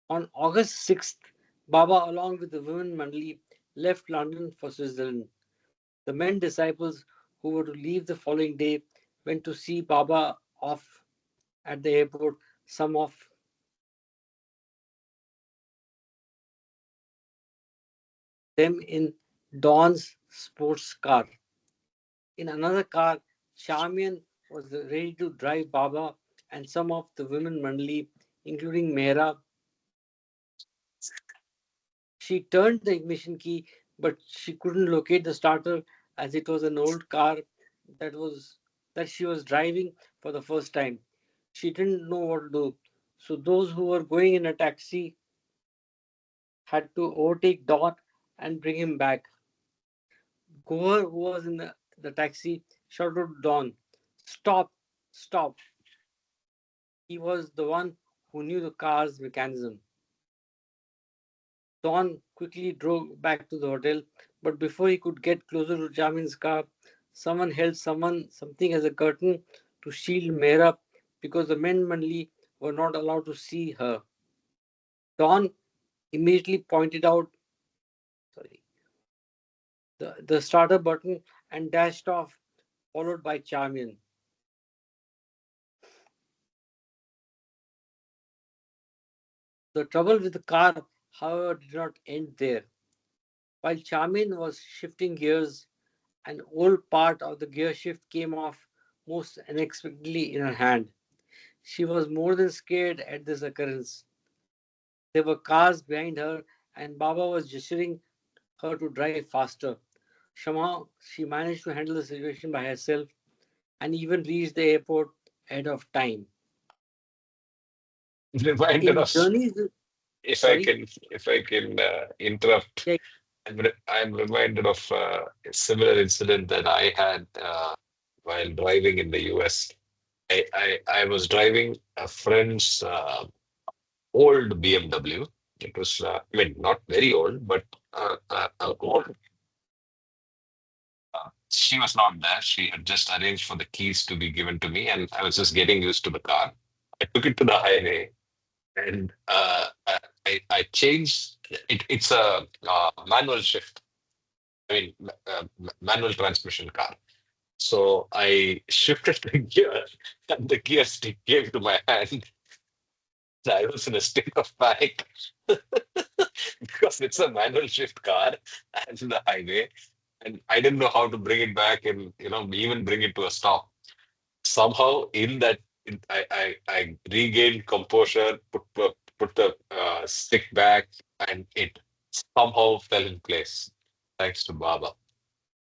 On August 6th, Baba, along with the women mandali, left London for Switzerland. The men disciples who were to leave the following day went to see Baba off at the airport. Some of them in Dawn's sports car. In another car, Charmian was ready to drive Baba and some of the women mandali, including Mehra. She turned the ignition key, but she couldn't locate the starter as it was an old car that was that she was driving for the first time. She didn't know what to do. So those who were going in a taxi had to overtake Dot and bring him back. Goher, who was in the taxi, shouted to Don, "Stop, stop." He was the one who knew the car's mechanism. Don quickly drove back to the hotel, but before he could get closer to Jamin's car, someone held something as a curtain to shield Mehra because the men Manli were not allowed to see her. Don immediately pointed out sorry, the starter button and dashed off, followed by Charmian. The trouble with the car, however, did not end there. While Charmian was shifting gears, an old part of the gear shift came off most unexpectedly in her hand. She was more than scared at this occurrence. There were cars behind her, and Baba was gesturing her to drive faster. Somehow, she managed to handle the situation by herself and even reached the airport ahead of time. Reminded In of, journeys, sorry, if I can interrupt, yeah, I'm reminded of a similar incident that I had while driving in the US. I was driving a friend's old BMW. It was, I mean, not very old, but old. She was not there. She had just arranged for the keys to be given to me, and I was just getting used to the car. I took it to the highway, and I changed. It's a manual shift. I mean, manual transmission car. So I shifted the gear, and the gear stick came to my hand. I was in a state of panic because it's a manual shift car and the highway, and I didn't know how to bring it back and even bring it to a stop. Somehow, in that, I regained composure, put the stick back, and it somehow fell in place, thanks to Baba.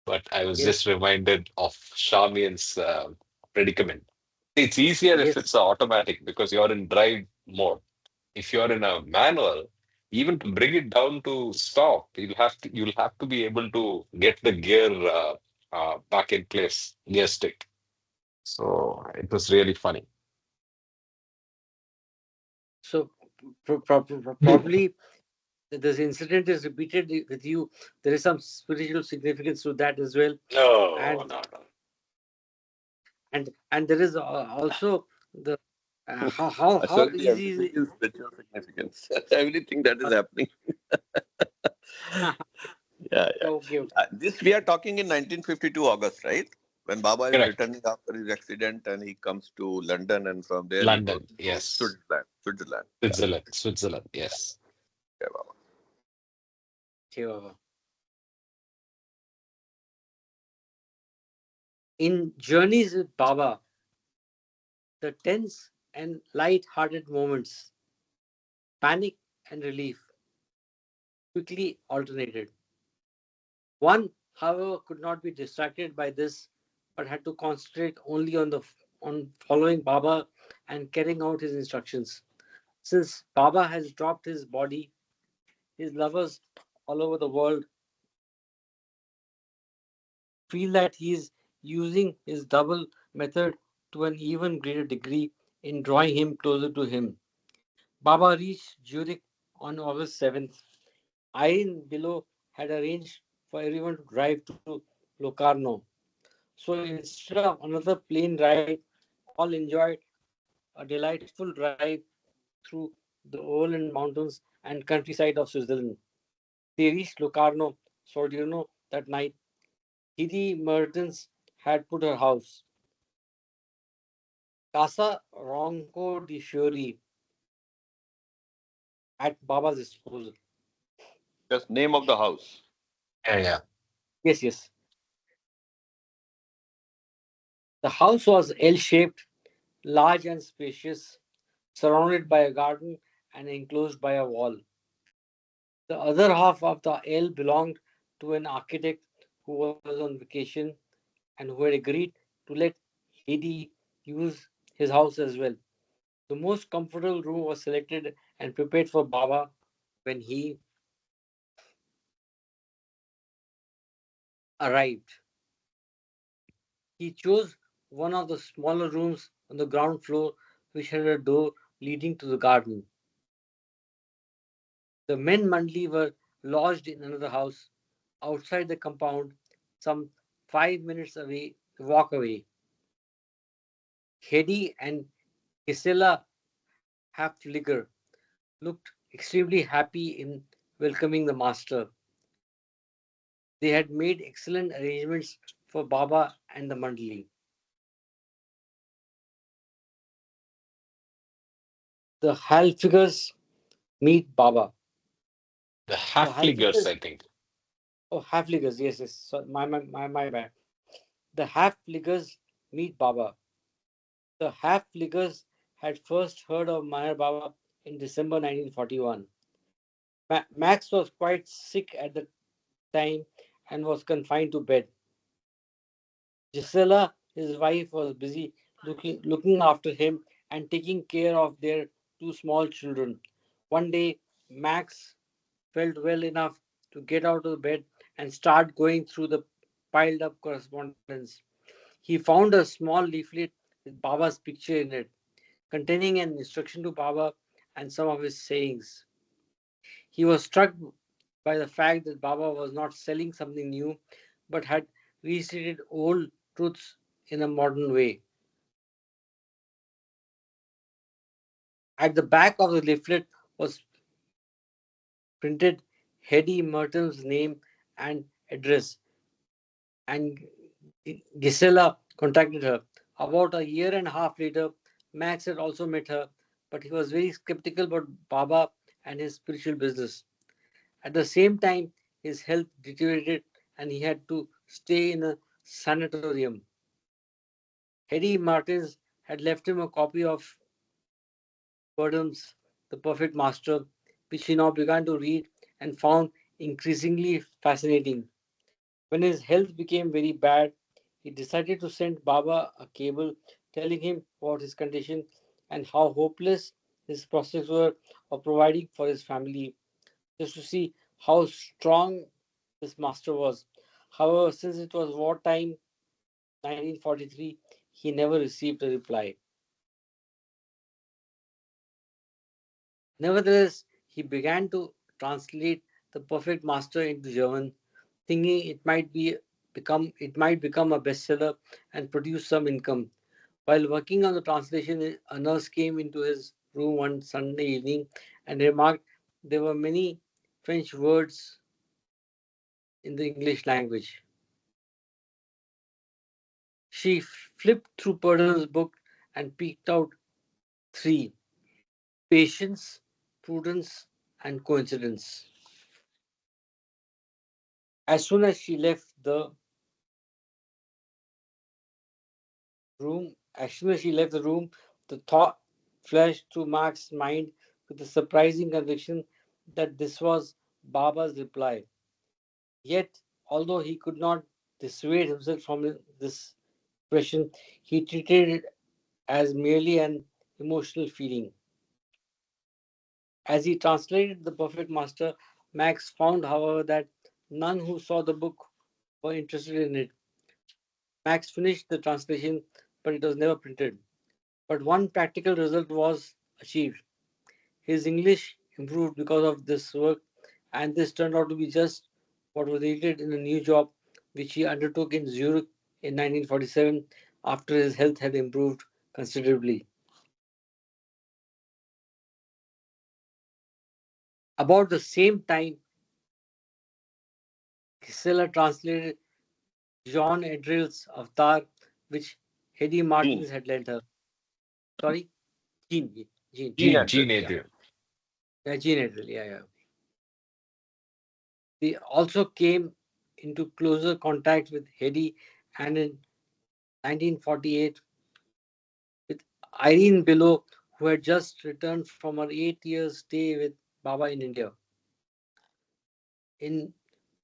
But I was yes, just reminded of Shamian's predicament. It's easier if yes. it's automatic because you're in drive mode. If you're in a manual, even to bring it down to stop, you'll have to be able to get the gear back in place, gear stick. So it was really funny. So probably this incident is repeated with you. There is some spiritual significance to that as well, No, and no, no. and there is also the how Actually, easy is everything is spiritual significance. Everything that is it? happening. Yeah, yeah. Okay, okay. This we are talking in 1952 August, right? When Baba is Correct. returning after his accident and he comes to London and from there he goes London, to yes. Switzerland. Switzerland. Yeah. Switzerland, Switzerland, yes. Yeah, Baba. Okay, Baba. In Journeys with Baba, the tense and light-hearted moments, panic and relief, quickly alternated. One, however, could not be distracted by this, but had to concentrate only on following Baba and carrying out his instructions. Since Baba has dropped his body, his lovers all over the world feel that he is using his double method to an even greater degree in drawing him closer to him. Baba reached Zurich On August 7th, Irene below had arranged for everyone to drive to Locarno. So instead of another plane ride, all enjoyed a delightful drive through the Orland Mountains and countryside of Switzerland. They reached Locarno, Sordino that night. Hedy Mertens had put her house, Casa Ronco di Fiori, at Baba's disposal. Just name of the house. Yeah, yeah. Yes, yes. The house was L shaped, large and spacious, surrounded by a garden and enclosed by a wall. The other half of the L belonged to an architect who was on vacation and who had agreed to let Hedy use his house as well. The most comfortable room was selected and prepared for Baba when he arrived. He chose one of the smaller rooms on the ground floor, which had a door leading to the garden. The men mandali were lodged in another house outside the compound, some 5 minutes away, walk away. Hedy and Gisela Hafliger looked extremely happy in welcoming the master. They had made excellent arrangements for Baba and the mandali. The Halfigers meet Baba. The The Halfligers, Halfigers, I think. oh, Halfligers, yes, yes, so my bad. The Halfligers meet Baba. The Halfligers had first heard of Meher Baba in December 1941. Max was quite sick at the time and was confined to bed. Gisela, his wife, was busy looking after him and taking care of their two small children. One day, Max felt well enough to get out of bed and start going through the piled up correspondence. He found a small leaflet with Baba's picture in it, containing an instruction to Baba and some of his sayings. He was struck by the fact that Baba was not selling something new, but had restated old truths in a modern way. At the back of the leaflet was printed Hedy Merton's name and address, and Gisela contacted her. About a year and a half later, Max had also met her, but he was very skeptical about Baba and his spiritual business. At the same time, his health deteriorated and he had to stay in a sanatorium. Hedy Martins had left him a copy of Burnham's The Perfect Master, which he now began to read and found increasingly fascinating. When his health became very bad, he decided to send Baba a cable telling him about his condition and how hopeless his prospects were of providing for his family, just to see how strong this master was. However, since it was wartime, 1943, he never received a reply. Nevertheless, he began to translate The Perfect Master into German, thinking it might become a bestseller and produce some income. While working on the translation, a nurse came into his room one Sunday evening and remarked there were many French words in the English language. She flipped through Purdon's book and picked out three: patience, prudence, and coincidence. As soon as she left the room, the thought flashed through Mark's mind with a surprising conviction that this was Baba's reply. Yet, although he could not dissuade himself from this impression, he treated it as merely an emotional feeling. As he translated The Perfect Master, Max found, however, that none who saw the book were interested in it. Max finished the translation, but it was never printed. But one practical result was achieved. His English improved because of this work, and this turned out to be just what was needed in a new job which he undertook in Zurich in 1947 after his health had improved considerably. About the same time, Gisela translated John Edrill's Avatar, which Hedy Gene. Martins had lent her. Sorry? Jean. Jean. Gene Gene Andrews. Yeah. Adrian. Yeah, Jean Edrill. Yeah. They also came into closer contact with Hedy, and in 1948 with Irene Below, who had just returned from her 8 years stay with Baba in India. In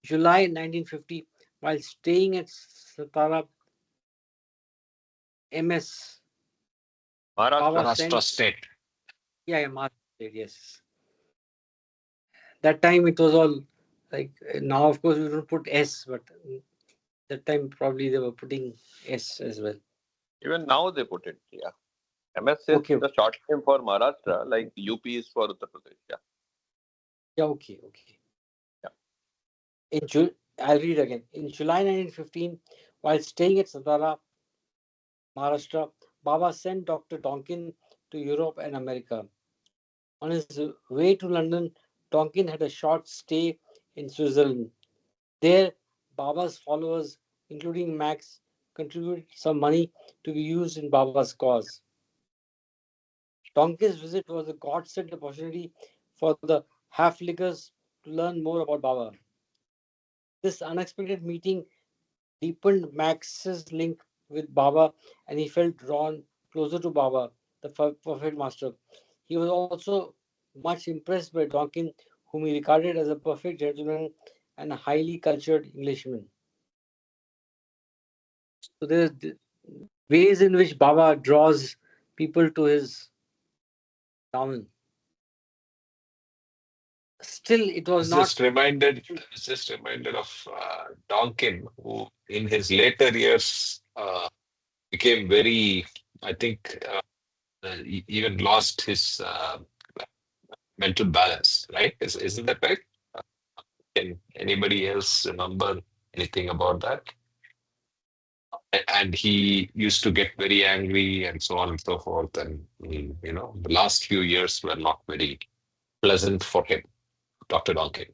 July 1950, while staying at Satara, MS Baba Maharashtra. sent, Maharashtra State. Maharashtra, yes. That time it was all like now, of course, we don't put S, but that time probably they were putting S as well. Even now they put it. Yeah. MS is Okay, the short name for Maharashtra, like UP is for Uttar Pradesh. Yeah. yeah, okay. Yeah. I'll read again. In July 1915, while staying at Satara, Maharashtra, Baba sent Dr. Donkin to Europe and America. On his way to London, Donkin had a short stay in Switzerland. There, Baba's followers, including Max, contributed some money to be used in Baba's cause. Donkin's visit was a godsend opportunity for the half-liggers to learn more about Baba. This unexpected meeting deepened Max's link with Baba, and he felt drawn closer to Baba, the perfect master. He was also much impressed by Donkin, whom he regarded as a perfect gentleman and a highly cultured Englishman. So there's ways in which Baba draws people to his domain. Still, it I was was not. just reminded of Donkin, who in his later years became very, I think, even lost his mental balance, right? Isn't that right? Can anybody else remember anything about that? And he used to get very angry and so on and so forth. And, the last few years were not very pleasant for him, Dr. Donkin.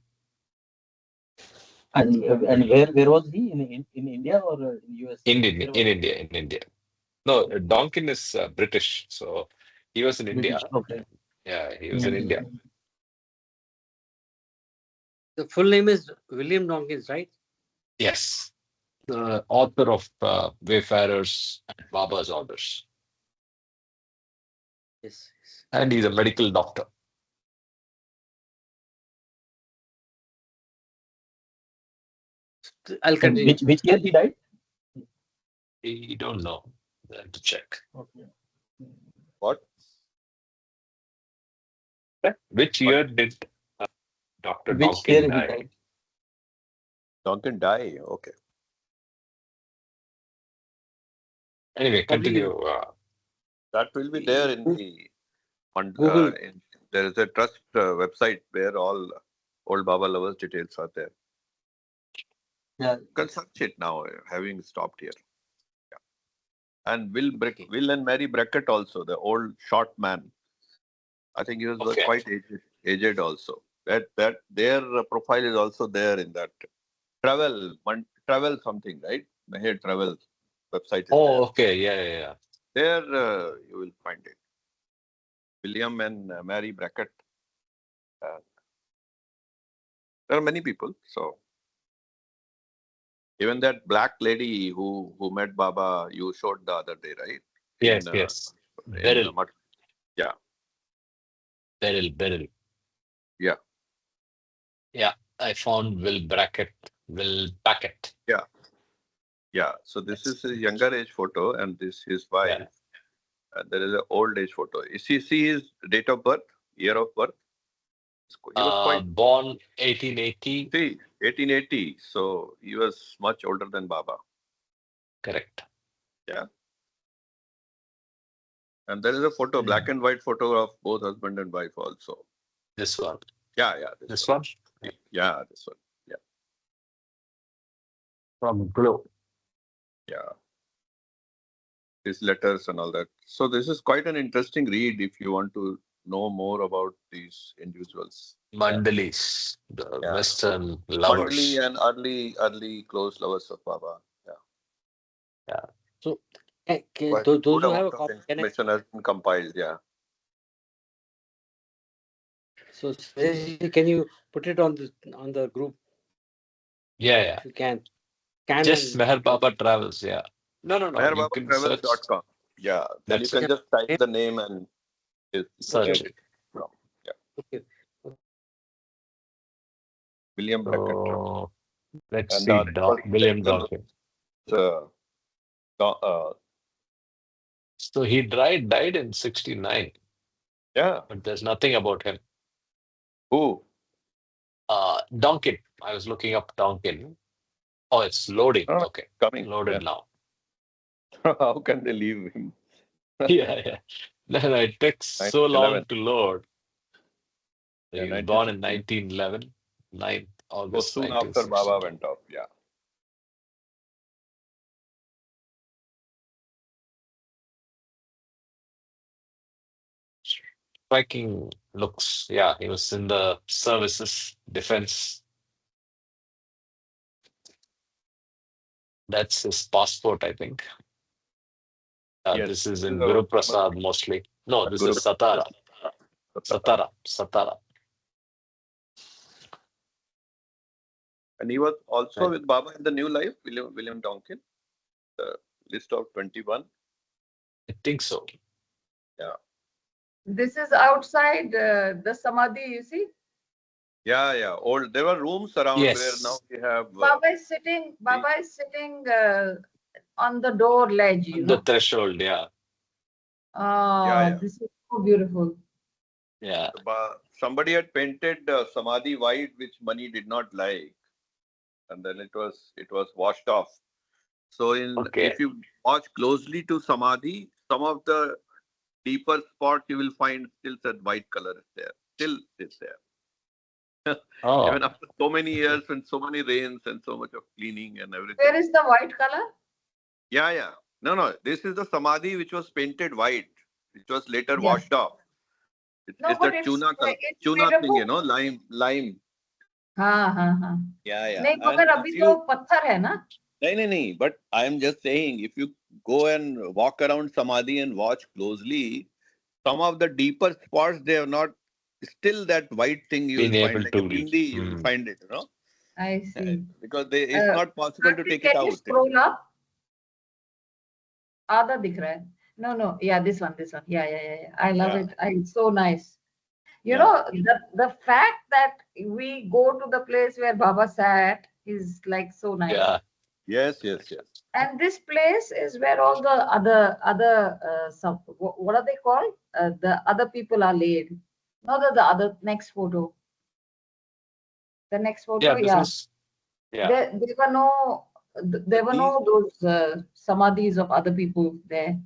And where was he in India or in US? Where was In India. No, Donkin is British. So he was in British? India. Okay. Yeah, he was in India. Mm. The full name is William Dawkins, right? Yes. The author of Wayfarers and Baba's Orders. Yes. And he's a medical doctor. I'll And continue. which year he died? I don't know. I have to check. Okay. What? Which What? year did Dr. Which year Donkin he die? died? Donkin die. Okay. Anyway, Probably continue. That will be there in the Google. there is a trust website where all old Baba lovers details are there. Yeah. You can search it now, having stopped here. Yeah. And Okay. Will and Mary Brackett also, the old short man. I think he was Okay. quite aged also. That their profile is also there in that travel something, right? Meher Travel website is there. Oh, okay. Yeah. There you will find it. William and Mary Brackett. There are many people. So even that black lady who met Baba, you showed the other day, right? Yes. In Beryl. yeah. Beryl. Yeah. Yeah. I found Will Packett. Yeah. So this is his younger age photo, and this his wife. Yeah. And there is an old age photo. You see his date of birth, year of birth. He was quite Born 1880. see 1880. So he was much older than Baba. Correct. Yeah. And there is a photo, black and white photo of both husband and wife also. This one. Yeah, This one? Yeah, this one. Yeah, From Glow. yeah. His letters and all that. So this is quite an interesting read if you want to know more about these individuals. Mandalis, the Yeah. Western Mandali lovers. and early close lovers of Baba. Yeah. Yeah. So, Quite those good who have amount a of copy, can I? information has been compiled. Yeah. So, can you put it on the group Yeah. if you can? Can Just and Meher Baba Travels. Yeah. No. You can search. MeherBabaTravels.com. Yeah. Then you That's can it. just type the name and Search get it. it from. Yeah. okay. William Beckett. So let's And the see. other was William Daniel, Dawkins. uh, So he died in 69, yeah. but there's nothing about him. Who? Donkin. I was looking up Donkin. Oh, it's loading. Oh, Okay. coming. Loaded Yeah. now. How can they leave him? Yeah. No, it took so long 1911. to load. Yeah, He was born in 1916. 1911, 9th So August soon after Baba 1916. went off. Yeah. Striking looks. Yeah, he was in the services, defense. That's his passport, I think. Yes. This is This is in our Guru Prasad mostly. No, this Guru. is Satara. Satara. And he was also I, with Baba in the New Life, William Donkin, the list of 21. I think so. Yeah. This is outside the Samadhi, you see. Yeah. Old. There were rooms around where now Yes, we have. Baba is sitting on the door ledge, you the know. threshold. Yeah. Yeah. This is so beautiful. Yeah. Somebody had painted Samadhi white, which Mani did not like, and then it was washed off. So Okay. if you watch closely to Samadhi, some of the deeper spots you will find still that white color is there. Still is there. Oh, Even after so many years and so many rains and so much of cleaning and everything. Where is the white color? Yeah. No. This is the Samadhi which was painted white, which was later Yeah. washed off. No, It's but the it's tuna thing, beautiful. lime. हाँ. Yeah. नहीं, And मगर अभी if तो you पत्थर है ना. No. But I am just saying, if you go and walk around Samadhi and watch closely, some of the deeper spots, they have not, still that white thing you being will find, able like to a read. bindi, you will find it, I see. because it's not possible to take it Can you out. scroll up? आधा दिख रहा है. No. Yeah, this one. Yeah. I love Yeah. it. It's so nice. You Yeah. know, the fact that we go to the place where Baba sat is like so nice. Yeah. Yes. And this place is where all the other what are they called? The other people are laid. No, the other next photo. The next photo, Yeah. This yeah. is. Yeah. There were no those samadhis of other people there.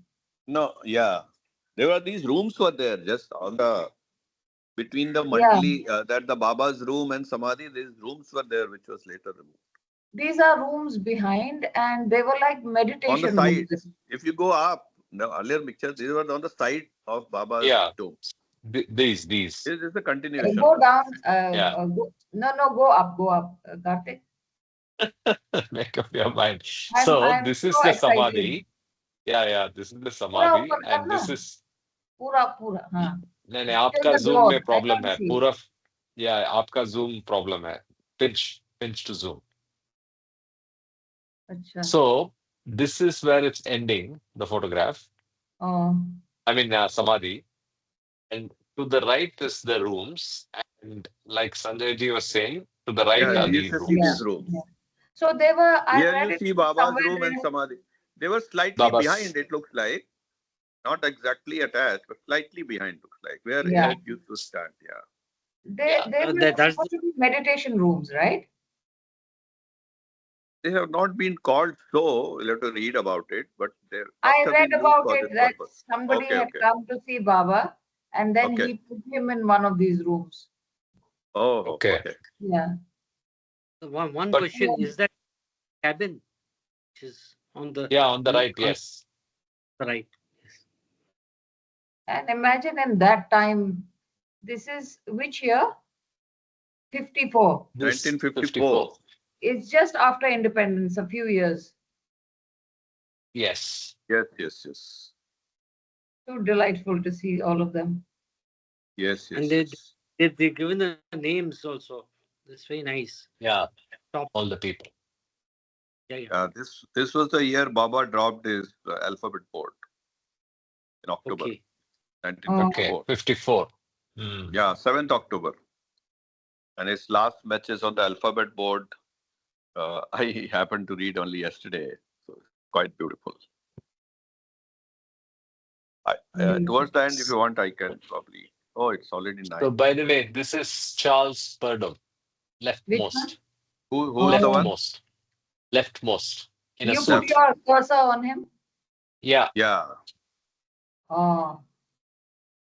No, yeah. There were these rooms were there, just on the, between the mandali, that the Baba's room and Samadhi, these rooms were there, which was later removed. These are rooms behind, and they were like meditation On the rooms. sides, if you go up, the earlier pictures, these were on the side of Baba's Yeah. tomb. These. This is the continuation. Go down. Yeah. Go up. Karthik. Make up your mind. I'm So this is so the excited. Samadhi. Yeah. This is the Samadhi, पूरा and करना. this is. पूरा हाँ. नहीं, Till आपका the zoom door. में I problem can't है see. पूरा. Yeah, आपका zoom प्रॉब्लम है. Pinch to zoom. अच्छा. So this is where it's ending, the photograph. Oh. I mean, Samadhi. And to the right is the rooms. And like Sanjay ji was saying, to the right Yeah, are you these used to see rooms. these rooms. Yeah. So they were. I Here read you it see Baba's somewhere room and there. Samadhi. They were slightly Baba's. behind, it looks like. Not exactly attached, but slightly behind, looks like. Where Yeah. it used to stand, yeah. They were that's supposed to be meditation rooms, right? They have not been called so. We'll have to read about it, but they must I have read been used about for it this that purpose. somebody Okay. had come to see Baba, and then Okay. he put him in one of these rooms. Oh, Okay. okay. Yeah. So one But question is that cabin, which is on the yeah, on the right, on yes. the right. Yes. And imagine in that time, this is which year? 54. This 1954. 54. It's just after independence, a few years. Yes. Yes, yes, yes. So delightful to see all of them. Yes, And yes, yes. they given the names also. That's very nice. Yeah, Top. all the people. Yeah, yeah. This was the year Baba dropped his alphabet board in October Okay. Oh, Okay, 1954. 54. Hmm. Yeah, 7th October. And his last matches on the alphabet board, I happened to read only yesterday. So it's quite beautiful. beautiful. Towards the end, if you want, I can probably. Oh, it's already So, 9. by the way, this is Charles Purdom, Which one? leftmost, Who's the Oh, one? leftmost, leftmost in a you put Left. suit. your cursor on him. Yeah, Yeah. Oh,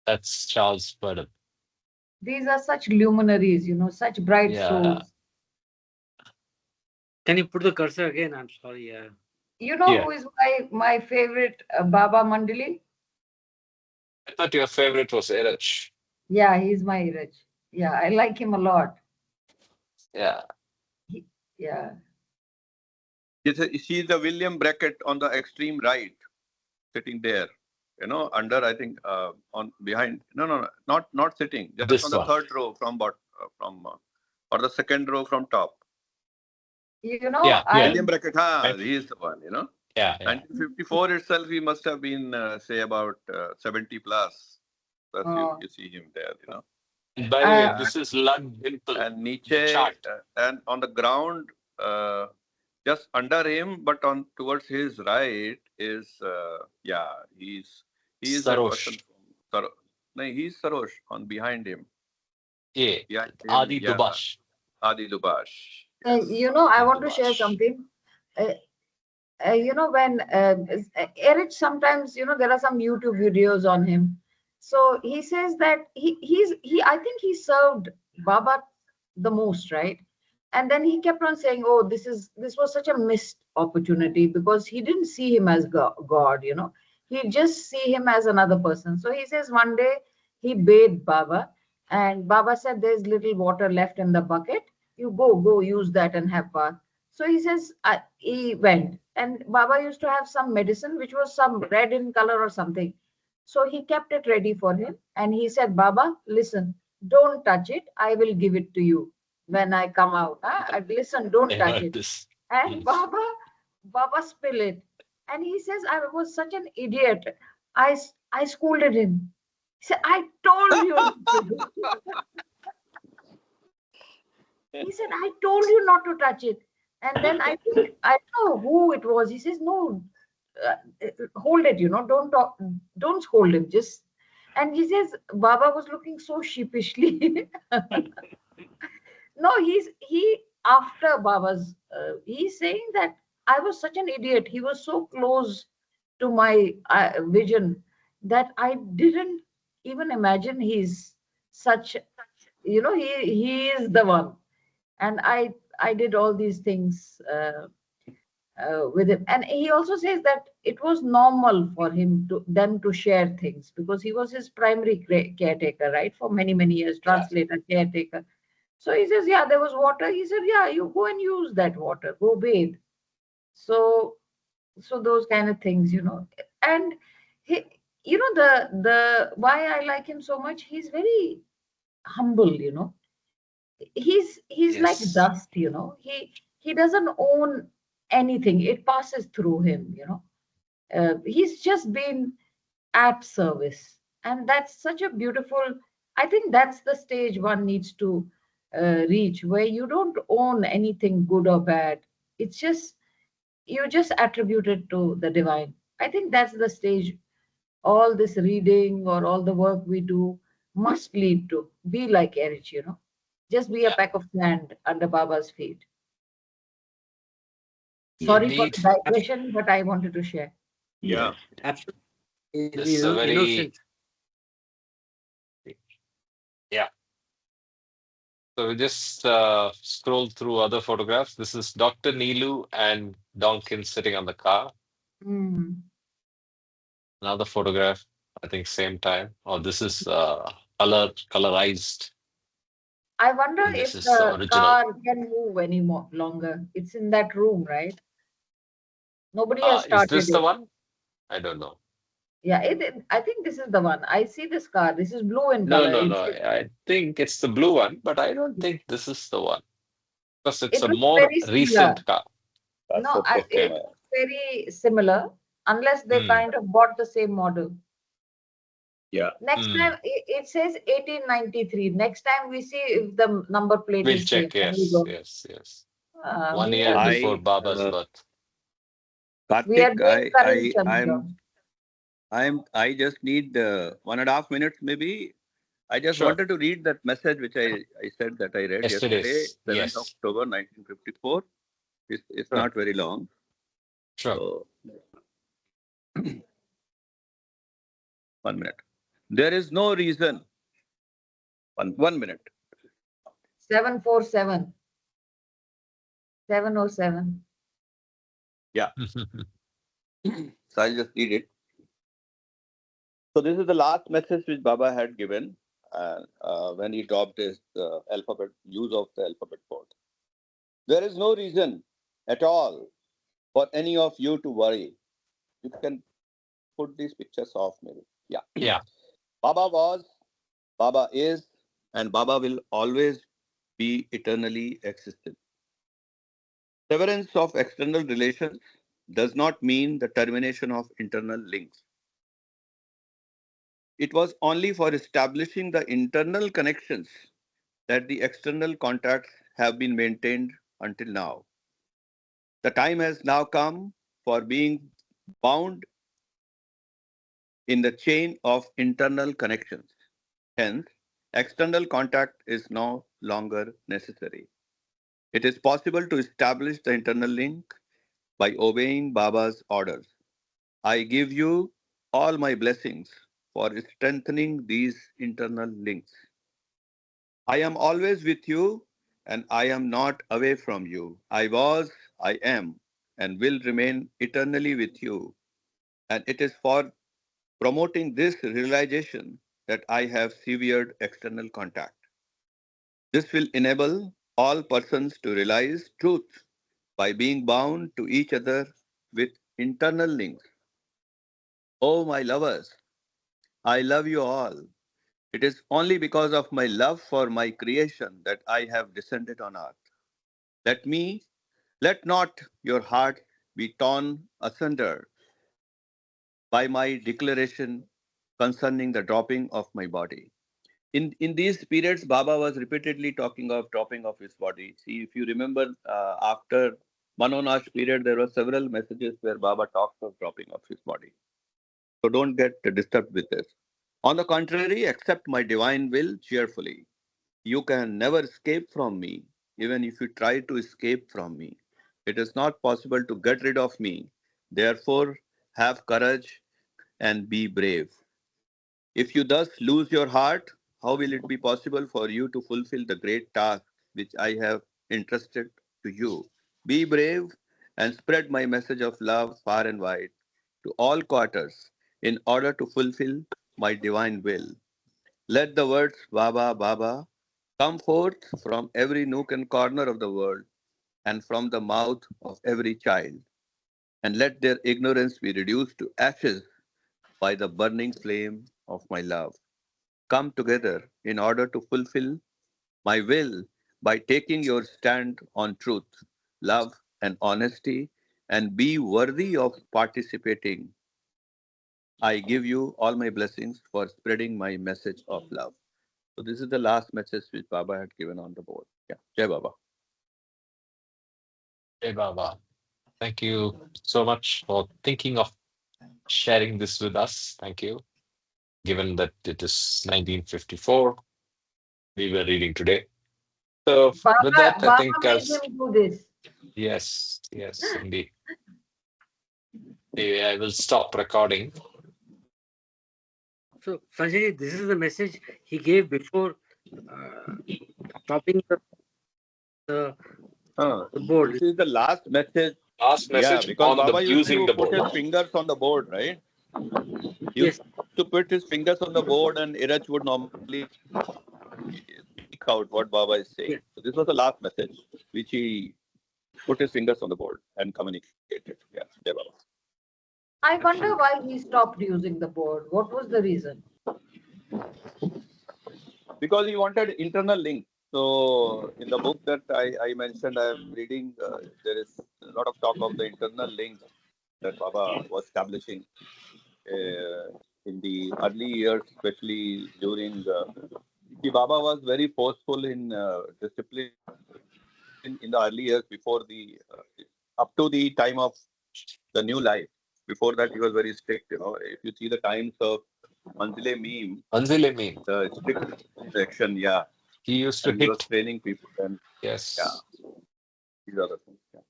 that's Charles Purdom. these are such luminaries, such bright Yeah, souls. Can you put the cursor again? I'm sorry. Yeah. You know yeah. who is my favorite Baba Mandali? I thought your favorite was Erich. Yeah, he's my Iraj. Yeah, I like him a lot. Yeah, He, yeah. She's the William Brackett on the extreme right, sitting there. Under, I think, on behind. No, not sitting. Just on this the one. third row or the second row from top. Yeah, yeah, William Brackett, right. he is the one. Yeah, yeah. 1954 itself, he must have been, say, about 70 plus. Plus, uh, you see him there. And by the way, uh, And, this is Lud Dimple, and the Nietzsche, chart. and on the ground, just under him, but on towards his right is, he is that person Sarosh. from No, he's Sarosh on behind him. Yeah, Behind him, Adi yeah, Dubash. Adi Dubash. Yes. I Adi want to share Dubash. something. Uh, when Erich sometimes, there are some YouTube videos on him. So he says that I think he served Baba the most, right? And then he kept on saying, "Oh, this was such a missed opportunity because he didn't see him as God. He just see him as another person." So he says one day he bathed Baba, and Baba said, "There's little water left in the bucket. You go use that and have bath." So he says he went, and Baba used to have some medicine which was some red in color or something. So he kept it ready for him, and he said, "Baba, listen, don't touch it. I will give it to you when I come out. Huh? Listen, don't I touch heard it." this. And Mm. Baba spill it, and he says, "I was such an idiot. I scolded him. He said, I told you not to do it." He said, "I told you not to touch it." And then I think, I don't know who it was. He says, "No, hold it, don't talk, don't scold him. Just," and he says, Baba was looking so sheepishly. No, after Baba's, he's saying that I was such an idiot. He was so close to my vision that I didn't even imagine he's such, he is the one. And I did all these things with him. And he also says that it was normal for them to share things because he was his primary caretaker, right, for many years, Yeah, translator, caretaker. So he says, "Yeah, there was water." He said, "Yeah, you go and use that water, go bathe." So those kind of things. And he, the why I like him so much, he's very humble. He's like yes. dust. He doesn't own anything. It passes through him. He's just been at service, and that's such a beautiful, I think that's the stage one needs to reach, where you don't own anything good or bad. It's just, you just attribute it to the divine. I think that's the stage all this reading or all the work we do must lead to. Be like Erich. Just be a Yeah, peck of sand under Baba's feet. Sorry for indeed. the digression, but I wanted to share. Yeah. Yeah. Absolutely. This is a very, Innocent. yeah. So we just scroll through other photographs. This is Dr. Neelu and Donkin sitting on the car. Mm. Another photograph, I think same time. Oh, this is colorized, I wonder and if this is the the original. car can move any more longer. It's in that room, right? Nobody has Is started this the it. one? I don't know. Yeah, I think this is the one. I see this car. This is blue in No, color. no, no. I think it's the blue one, but I don't think this is the one because it's It a looks more very similar. recent car. No, Okay. it looks very similar, unless they Hmm. kind of bought the same model. Yeah. Next Hmm. time, it says 1893. Next time we see if the number plate We'll is same. check. Then we Yes, go. yes, yes. Uh, 1 year we are before I, Baba's birth. we are Karthik, doing corruption job. I just need 1.5 minutes maybe. I just Sure. wanted to read that message which I said that I read yesterday, Yesterday's. 7th Yes. October 1954. It's Sure. not very long. Sure. So 1 minute. There is no reason. 1 minute. 747. 707. Yeah. So I'll just read it. So this is the last message which Baba had given when he dropped his alphabet use of the alphabet code. There is no reason at all for any of you to worry. You can put these pictures off maybe. Yeah. Yeah. Baba was, Baba is, and Baba will always be eternally existent. Severance of external relations does not mean the termination of internal links. It was only for establishing the internal connections that the external contacts have been maintained until now. The time has now come for being bound in the chain of internal connections. Hence, external contact is no longer necessary. It is possible to establish the internal link by obeying Baba's orders. I give you all my blessings for strengthening these internal links. I am always with you and I am not away from you. I was, I am, and will remain eternally with you. And it is for promoting this realization that I have severed external contact. This will enable all persons to realize truth by being bound to each other with internal links. Oh, my lovers, I love you all. It is only because of my love for my creation that I have descended on earth. Let me, let not your heart be torn asunder by my declaration concerning the dropping of my body. In these periods, Baba was repeatedly talking of dropping of his body. See, if you remember, after Manonash period, there were several messages where Baba talks of dropping of his body. So don't get disturbed with this. On the contrary, accept my divine will cheerfully. You can never escape from me, even if you try to escape from me. It is not possible to get rid of me. Therefore, have courage and be brave. If you thus lose your heart, how will it be possible for you to fulfill the great task which I have entrusted to you? Be brave and spread my message of love far and wide to all quarters in order to fulfill my divine will. Let the words Baba, Baba come forth from every nook and corner of the world and from the mouth of every child, and let their ignorance be reduced to ashes by the burning flame of my love. Come together in order to fulfill my will by taking your stand on truth, love, and honesty, and be worthy of participating. I give you all my blessings for spreading my message of love. So this is the last message which Baba had given on the board. Yeah, Jai Baba. Hey, Baba. Thank you so much for thinking of sharing this with us. Thank you. Given that it is 1954, we were reading today. So with that, I Baba think made him do this. yes, yes, indeed. Anyway, I will stop recording. So, Sanjay, this is the message he gave before uh, stopping the, the This board. is the last message. Last Yeah, message because on the Baba used using to the put board. his fingers on the board, right? He used Yes. to put his fingers on the board, and Iraj would normally speak out what Baba is saying. Yes. So this was the last message which he put his fingers on the board and communicated. Yeah, Jai Baba. I wonder Absolutely. why he stopped using the board. What was the reason? Because he wanted internal link. So in the book that I mentioned, I am reading, there is a lot of talk of the internal link that Baba was establishing in the early years, especially during. See, Baba was very forceful in discipline in the early years before the up to the time of the new life. Before that, he was very strict. You know, if you see the times of Manzile meme, Anzile mean. the strict section, yeah, He used to and he was hit. training people, and yeah, Yes. these are the things. Yeah.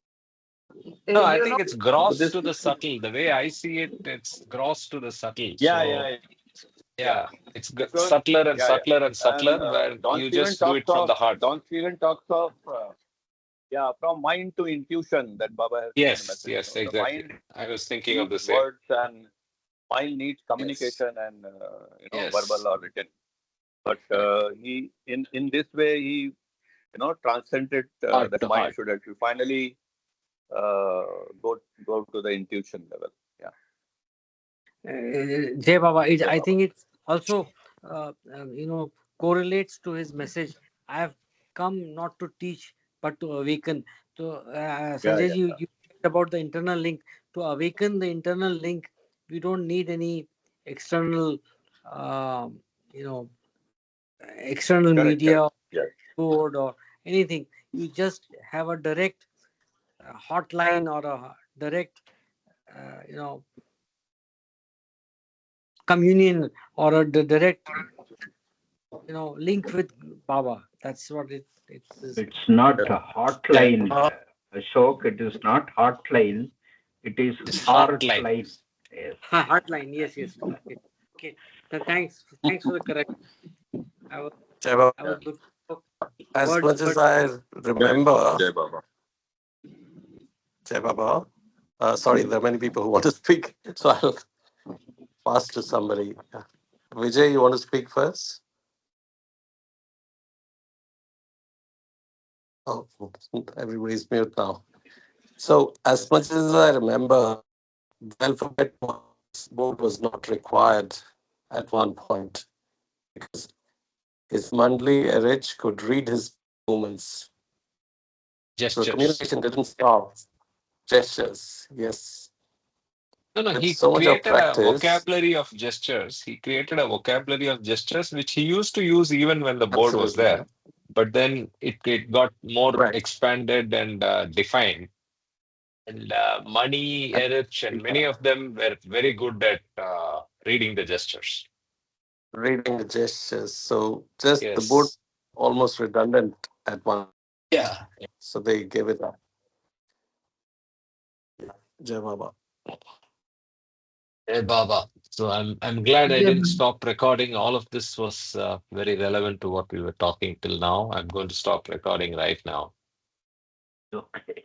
No, I You know, think it's So gross this, to the subtle. The way I see it, it's gross to the subtle. yeah, So yeah, yeah. yeah, it's Because subtler and yeah, yeah, subtler and and subtler where Don you Stephen just do talks it from of the heart. yeah, from mind to intuition that Baba has given a Yes, message. You yes, know, the exactly. mind I was thinking of needs the same. words and mind needs Yes, communication and yes, verbal or written. But correct. he in this way he transcended Heart that to mind heart. should actually finally uh, go go to the intuition level. Yeah, Jay Baba, Jai I Baba. think it also, correlates to his message. I have come not to teach, but to awaken. So, Yeah, Sanjay yeah, ji, you said about the internal link. To awaken the internal link, we don't need any external, um, you know, external correct, correct. media, Yeah, board, or anything. You just have a direct hotline or a direct, uh, you know, communion or a direct link with Baba. That's what it is. It's not correct. a Yeah, hotline, Ashok. It is not hotline. It is it's heartline. heartline. Yes. Hotline. Yes, yes. Okay. Okay. Thanks for the correct. I was Jai Baba, I Yeah, was looking for as words, much as but I correct. remember, Jai Baba. Jai Baba, sorry, there are many people who want to speak, so I'll pass to somebody. Yeah. Vijay, you want to speak first? Oh, everybody's mute now. So, as much as I remember, the alphabet board was not required at one point because his mandali Erich could read his movements. So the Gestures. communication didn't stop. Gestures, yes. No, no, With he so much of created a practice, vocabulary of gestures. He created a vocabulary of gestures which he used to use even when the board was absolutely there. But then it got more correct. expanded and defined. And Mani, And Erich, and many of them were very good at reading the gestures. reading the gestures. So just the board Yes. almost redundant at one point. Yeah. So they gave it up. Jai Baba. Hey, Baba. So I'm glad I yeah, didn't stop recording. All of this was very relevant to what we were talking till now. I'm going to stop recording right now. Okay.